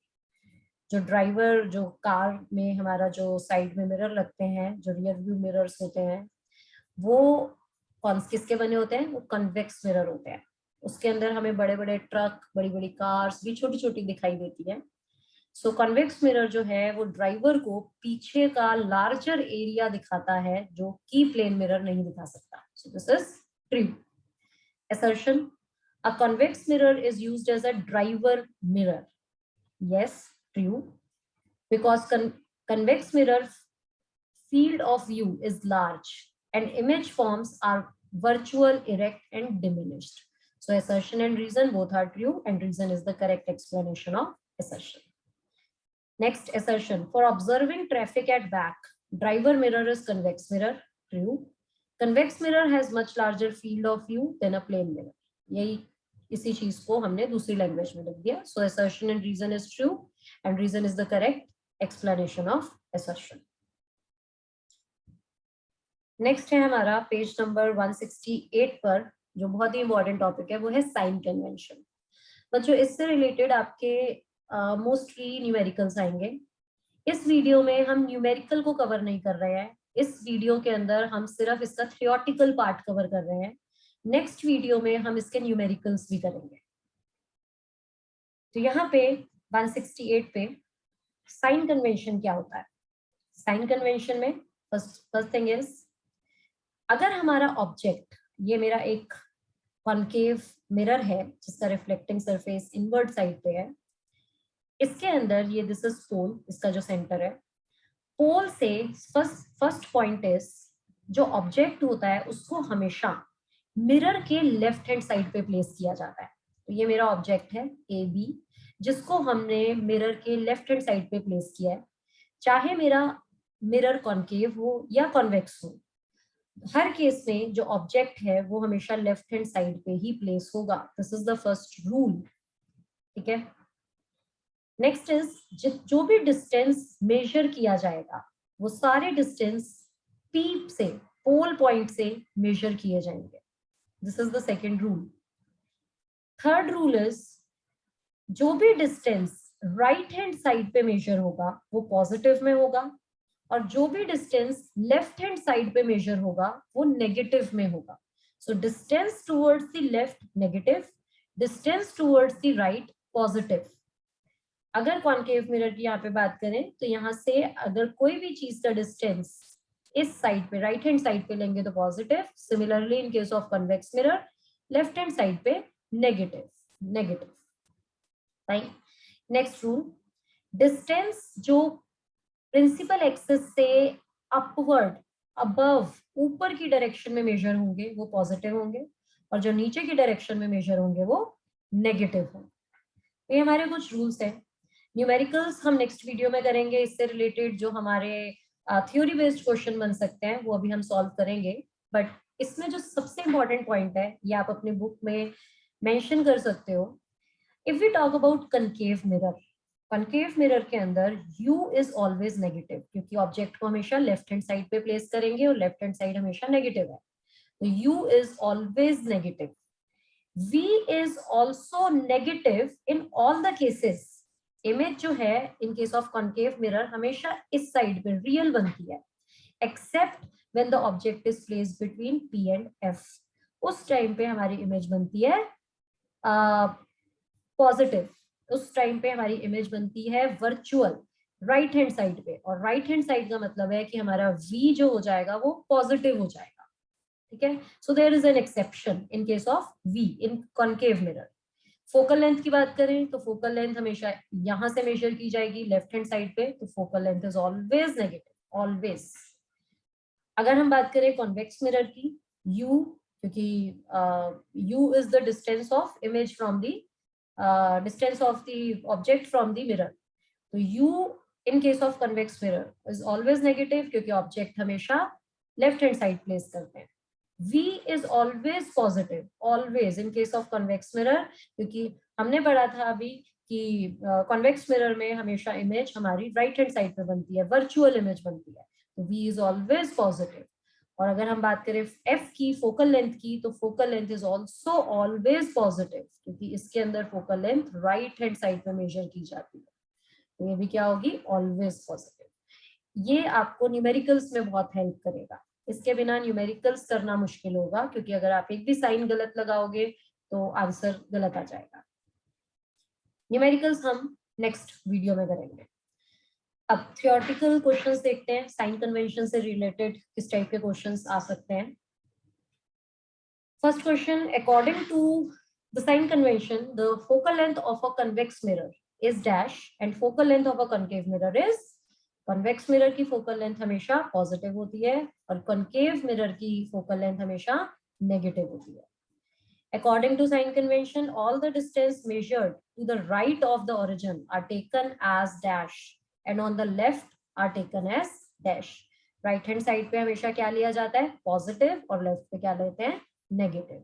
जो ड्राइवर, जो कार में हमारा जो साइड में मिरर लगते हैं, जो रियर व्यू मिरर्स होते हैं, वो कौन किसके बने होते हैं? वो कन्वेक्स मिरर होते हैं. उसके अंदर हमें बड़े बड़े ट्रक, बड़ी बड़ी कार्स भी छोटी छोटी दिखाई देती है. सो कन्वेक्स मिरर जो है वो ड्राइवर को पीछे का लार्जर एरिया दिखाता है जो कि प्लेन मिरर नहीं दिखा सकता. सो this is true. Assertion: a convex mirror is used as a driver mirror. Yes, true. Because convex mirror field of view is large and image forms are virtual, erect and diminished. So assertion and reason both are true, and reason is the correct explanation of assertion. Next assertion: for observing traffic at back, driver mirror is convex mirror. True. Convex mirror has much larger field of view than a plane mirror. यही इसी चीज को हमने दूसरी language में लिख दिया. So assertion and reason is true, and reason is the correct explanation of assertion. Next है हमारा पेज नंबर 168 पर, जो बहुत ही इंपॉर्टेंट टॉपिक है, वो है साइन कन्वेंशन. बच्चों इससे रिलेटेड आपके मोस्टली न्यूमेरिकल्स आएंगे. इस वीडियो में हम न्यूमेरिकल को कवर नहीं कर रहे हैं. इस वीडियो के अंदर हम सिर्फ इसका थियोरेटिकल पार्ट कवर कर रहे हैं. नेक्स्ट वीडियो में हम इसके न्यूमेरिकल्स भी करेंगे. तो यहाँ पे 168 पे साइन कन्वेंशन क्या होता है? साइन कन्वेंशन में फर्स्ट थिंग इज, अगर हमारा ऑब्जेक्ट, ये मेरा एक कॉन्केव मिरर है जिसका रिफ्लेक्टिंग सरफेस इनवर्ट साइड पे है, इसके अंदर ये दिस इज पोल, इसका जो सेंटर है, पोल से फर्स्ट पॉइंट इज, जो ऑब्जेक्ट होता है उसको हमेशा मिरर के लेफ्ट हैंड साइड पे प्लेस किया जाता है. तो ये मेरा ऑब्जेक्ट है ए बी, जिसको हमने मिरर के लेफ्ट हैंड साइड पे प्लेस किया है. चाहे मेरा मिरर कॉन्केव हो या कॉन्वेक्स हो, हर केस में जो ऑब्जेक्ट है वो हमेशा लेफ्ट हैंड साइड पे ही प्लेस होगा. This is the first rule. ठीक है. नेक्स्ट इज, जो भी डिस्टेंस मेजर किया जाएगा वो सारे डिस्टेंस पी से, पोल पॉइंट से मेजर किए जाएंगे. This is the second rule. Third rule is, जो भी डिस्टेंस राइट हैंड साइड पे मेजर होगा वो पॉजिटिव में होगा, और जो भी डिस्टेंस लेफ्ट हैंड साइड पे मेजर होगा वो नेगेटिव में होगा. So distance towards the left negative, distance towards the right positive. अगर कॉन्केव मिरर की यहाँ पे बात करें तो यहाँ से अगर कोई भी चीज का डिस्टेंस इस साइड पे, राइट हैंड साइड पे लेंगे तो positive. Similarly in case of convex mirror, left hand side पे negative. Right. Next rule, distance जो प्रिंसिपल एक्सिस से अपवर्ड, अबव, ऊपर की डायरेक्शन में मेजर होंगे वो पॉजिटिव होंगे, और जो नीचे की डायरेक्शन में मेजर होंगे वो नेगेटिव होंगे. ये हमारे कुछ रूल्स हैं. न्यूमेरिकल्स हम नेक्स्ट वीडियो में करेंगे. इससे रिलेटेड जो हमारे थ्योरी बेस्ड क्वेश्चन बन सकते हैं वो अभी हम सॉल्व करेंगे. बट इसमें जो सबसे इंपॉर्टेंट पॉइंट है, ये आप अपने बुक में मेंशन कर सकते हो. If we talk about concave mirror, concave mirror के अंदर U इज ऑलवेज नेगेटिव, क्योंकि ऑब्जेक्ट को हमेशा लेफ्ट हैंड साइड पे प्लेस करेंगे और लेफ्ट हैंड साइड हमेशा नेगेटिव है. तो U is always negative. V is also negative in all the cases. Image जो है in case of concave mirror हमेशा इस साइड पे रियल बनती है, except when the object is placed between P and F. उस टाइम पे हमारी इमेज बनती है पॉजिटिव. उस टाइम पे हमारी इमेज बनती है वर्चुअल, राइट हैंड साइड पे, और राइट हैंड साइड का मतलब है कि हमारा v जो हो जाएगा वो पॉजिटिव हो जाएगा, ठीक है। So there is an exception in case of v in concave mirror. Focal length की बात करें तो फोकल लेंथ हमेशा यहां से मेजर की जाएगी लेफ्ट हैंड साइड पे, तो focal length is always negative, always. अगर हम बात करें कॉन्वेक्स मिरर की, u, क्योंकि u is the distance of image from the distance of the object from the mirror, तो u in case of convex mirror is always negative, क्योंकि object हमेशा left hand side place करते हैं। v is always positive, always in case of convex mirror, क्योंकि हमने पढ़ा था अभी कि कन्वेक्स मिरर में हमेशा इमेज हमारी राइट हैंड साइड पे बनती है, वर्चुअल इमेज बनती है, तो v इज ऑलवेज पॉजिटिव। और अगर हम बात करें f की, फोकल लेंथ की, तो focal length is also always positive, क्योंकि इसके अंदर focal length right hand side पे मेजर की जाती है, तो ये भी क्या होगी, ऑलवेज पॉजिटिव। ये आपको न्यूमेरिकल्स में बहुत हेल्प करेगा, इसके बिना न्यूमेरिकल्स करना मुश्किल होगा, क्योंकि अगर आप एक भी साइन गलत लगाओगे तो आंसर गलत आ जाएगा। न्यूमेरिकल्स हम नेक्स्ट वीडियो में करेंगे। अब थियोरेटिकल क्वेश्चंस देखते हैं, साइन कन्वेंशन से रिलेटेड किस टाइप के क्वेश्चंस आ सकते हैं। First question, according to the sign convention the focal length of a convex mirror is dash and focal length of a concave mirror is, convex mirror की फोकल लेंथ हमेशा positive होती है और concave mirror की focal length हमेशा negative होती है। According to sign convention, all the distance measured to the right of the origin are taken as dash and on the left are taken as dash. Right hand side पे हमेशा क्या लिया जाता है, positive, और left पे क्या लेते हैं, negative.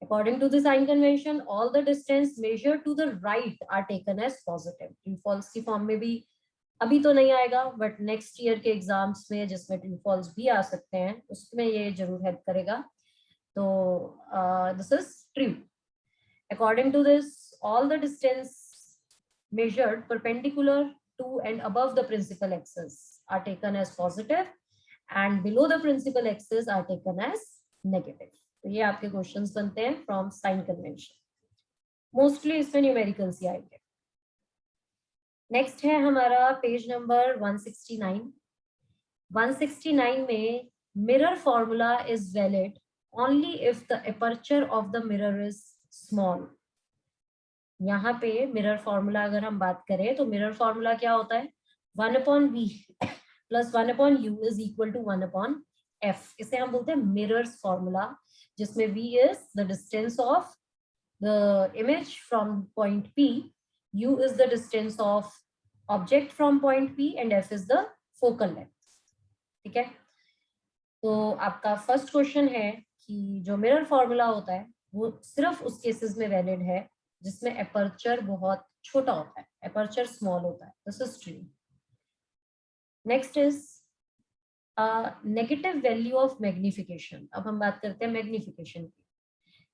According to the sign convention, all the distance measured to the right are taken as positive. True false की फॉर्म में भी अभी तो नहीं आएगा, बट नेक्स्ट ईयर के एग्जाम्स में जिसमें ट्रू फॉल्स भी आ सकते हैं उसमें ये जरूर हेल्प करेगा। तो this is true. According to this, all the distance measured perpendicular to and above the principal axis are taken as positive and below the principal axis are taken as negative. तो ये आपके questions बनते हैं from sign convention, mostly इसमें numericals ही आएंगे। Next है हमारा page number 169। 169 में mirror formula is valid only if the aperture of the mirror is small. यहाँ पे मिरर फॉर्मूला अगर हम बात करें तो मिरर फॉर्मूला क्या होता है, 1/v plus 1/u is equal to 1/f। इसे हम बोलते हैं मिरर्स फॉर्मूला, जिसमें v is the distance of the image from point p, u is the distance of object from point p and f is the focal length। ठीक है, तो आपका first question है कि जो मिरर फॉर्मूला होता है वो सिर्फ उस केसेस में वैलिड है जिसमें अपर्चर बहुत छोटा होता है, अपर्चर स्मॉल होता है। This is true. Next is negative value of magnification. अब हम बात करते हैं मैग्निफिकेशन की।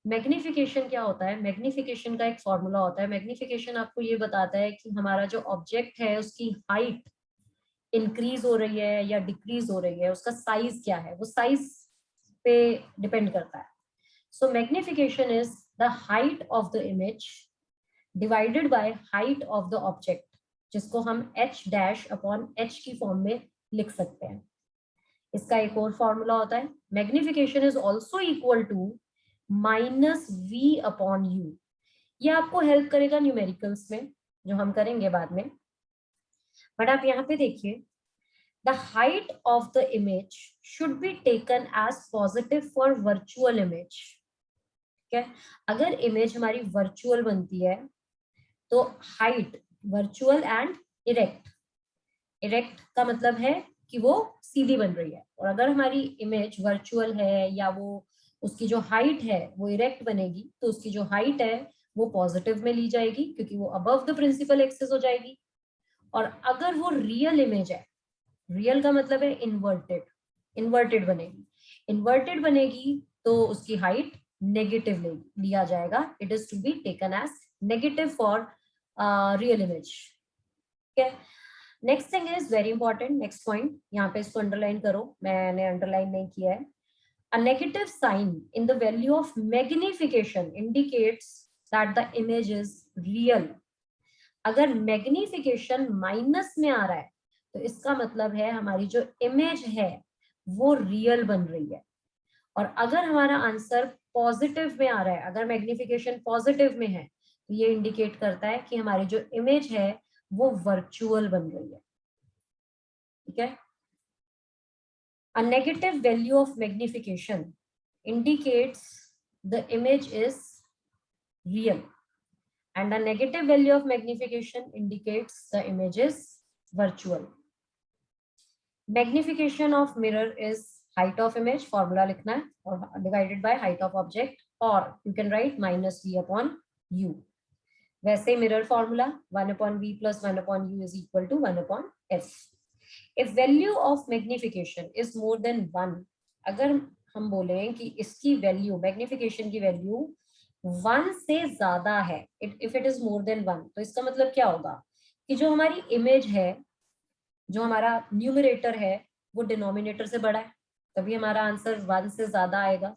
मैग्निफिकेशन क्या होता है, मैग्निफिकेशन का एक फॉर्मूला होता है। मैग्निफिकेशन आपको ये बताता है कि हमारा जो ऑब्जेक्ट है उसकी हाइट इंक्रीज हो रही है या डिक्रीज हो रही है, उसका साइज क्या है, वो साइज पे डिपेंड करता है। So magnification is the height of the image divided by height of the object, जिसको हम h डैश अपॉन h की फॉर्म में लिख सकते हैं। इसका एक और फॉर्मूला होता है, magnification is also equal to -v upon u। ये आपको हेल्प करेगा न्यूमेरिकल्स में जो हम करेंगे बाद में, बट आप यहाँ पे देखिए, the height of the image should be taken as positive for virtual image. ठीक है, अगर इमेज हमारी वर्चुअल बनती है तो height virtual and erect, erect का मतलब है कि वो सीधी बन रही है, और अगर हमारी इमेज वर्चुअल है या वो उसकी जो हाइट है वो इरेक्ट बनेगी तो उसकी जो हाइट है वो पॉजिटिव में ली जाएगी क्योंकि वो अबव द प्रिंसिपल एक्सिस हो जाएगी। और अगर वो रियल इमेज है, रियल का मतलब है इन्वर्टेड, इन्वर्टेड बनेगी, इन्वर्टेड बनेगी तो उसकी हाइट नेगेटिव लिया जाएगा। It is to be taken as negative for real image. ठीक है, next thing is very important, next point, यहाँ पे इसको अंडरलाइन करो, मैंने अंडरलाइन नहीं किया है। A negative sign in the value of magnification indicates that the image is real. अगर मैग्निफिकेशन माइनस में आ रहा है तो इसका मतलब है हमारी जो इमेज है वो रियल बन रही है। और अगर हमारा आंसर पॉजिटिव में आ रहा है, अगर मैग्निफिकेशन पॉजिटिव में है, तो ये इंडिकेट करता है कि हमारी जो इमेज है वो वर्चुअल बन रही है। ठीक है। A negative value of magnification indicates the image is real, and a negative value of magnification indicates the image is virtual. Magnification of mirror is height of image, formula लिखना है, और divided by height of object, or you can write minus v upon u. वैसे mirror formula 1 upon v plus 1 upon u is equal to 1 upon f. If value of magnification is more than 1, अगर हम बोले कि इसकी value, magnification की value 1 से ज्यादा है, if it is more than 1, तो इसका मतलब क्या होगा कि जो हमारी इमेज है, जो हमारा न्यूमरेटर है वो डिनोमिनेटर से बड़ा है, तभी हमारा आंसर 1 से ज्यादा आएगा।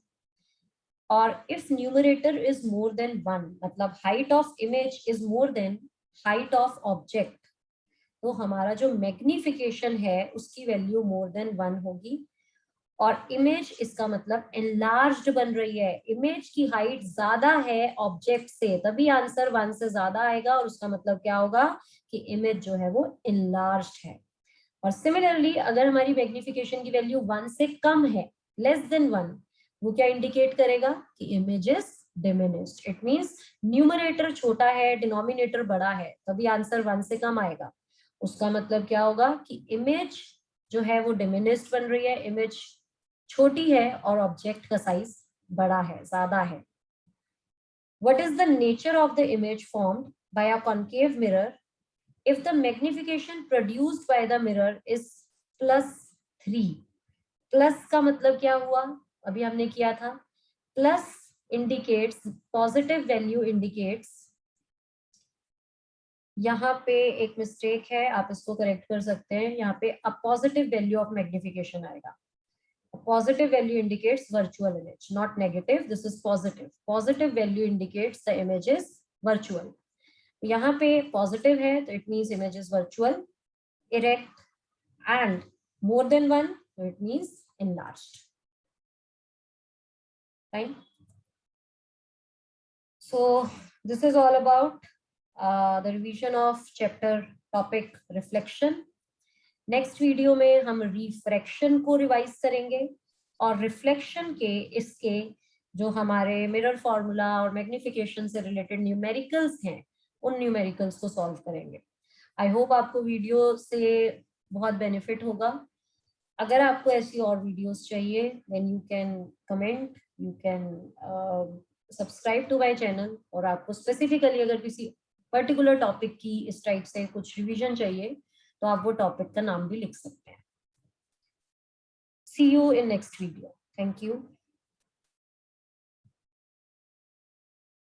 और if numerator is more than 1, मतलब height of image is more than height of object, तो हमारा जो मैग्निफिकेशन है उसकी वैल्यू मोर देन 1 होगी। और इमेज, इसका मतलब एनलार्ज्ड बन रही है, इमेज की हाइट ज्यादा है ऑब्जेक्ट से, तभी आंसर 1 से ज्यादा आएगा, और उसका मतलब क्या होगा कि इमेज जो है वो एनलार्ज्ड है। और सिमिलरली अगर हमारी मैग्निफिकेशन की वैल्यू 1 से कम है, लेस देन 1, वो क्या इंडिकेट करेगा कि image is diminished. It means numerator छोटा है, डिनोमिनेटर बड़ा है, तभी आंसर 1 से कम आएगा। उसका मतलब क्या होगा कि इमेज जो है वो डिमिनिश्ड बन रही है, इमेज छोटी है और ऑब्जेक्ट का साइज बड़ा है, ज्यादा है। What is the nature of the image formed by a concave mirror if the magnification produced by the mirror is +3? Plus का मतलब क्या हुआ, अभी हमने किया था, plus indicates positive value, indicates, यहाँ पे एक मिस्टेक है, आप इसको करेक्ट कर सकते हैं, यहाँ पे a positive value of magnification आएगा। Positive value indicates virtual image, not negative. This is positive. Positive value indicates the image is virtual. यहाँ पे positive है तो it means image is virtual, erect, and more than 1, so it means enlarged. Fine. So this is all about the revision of chapter topic reflection. Next video में हम refraction को revise करेंगे और reflection के इसके जो हमारे मिरर फॉर्मूला और मैग्निफिकेशन से रिलेटेड न्यूमेरिकल्स हैं, उन न्यूमेरिकल्स को सॉल्व करेंगे। आई होप आपको वीडियो से बहुत बेनिफिट होगा। अगर आपको ऐसी और वीडियोस चाहिए then you can comment, you can subscribe to my channel. और आपको स्पेसिफिकली अगर किसी पर्टिकुलर टॉपिक की इस टाइप से कुछ रिवीजन चाहिए तो आप वो टॉपिक का नाम भी लिख सकते हैं। See you in next video. Thank you.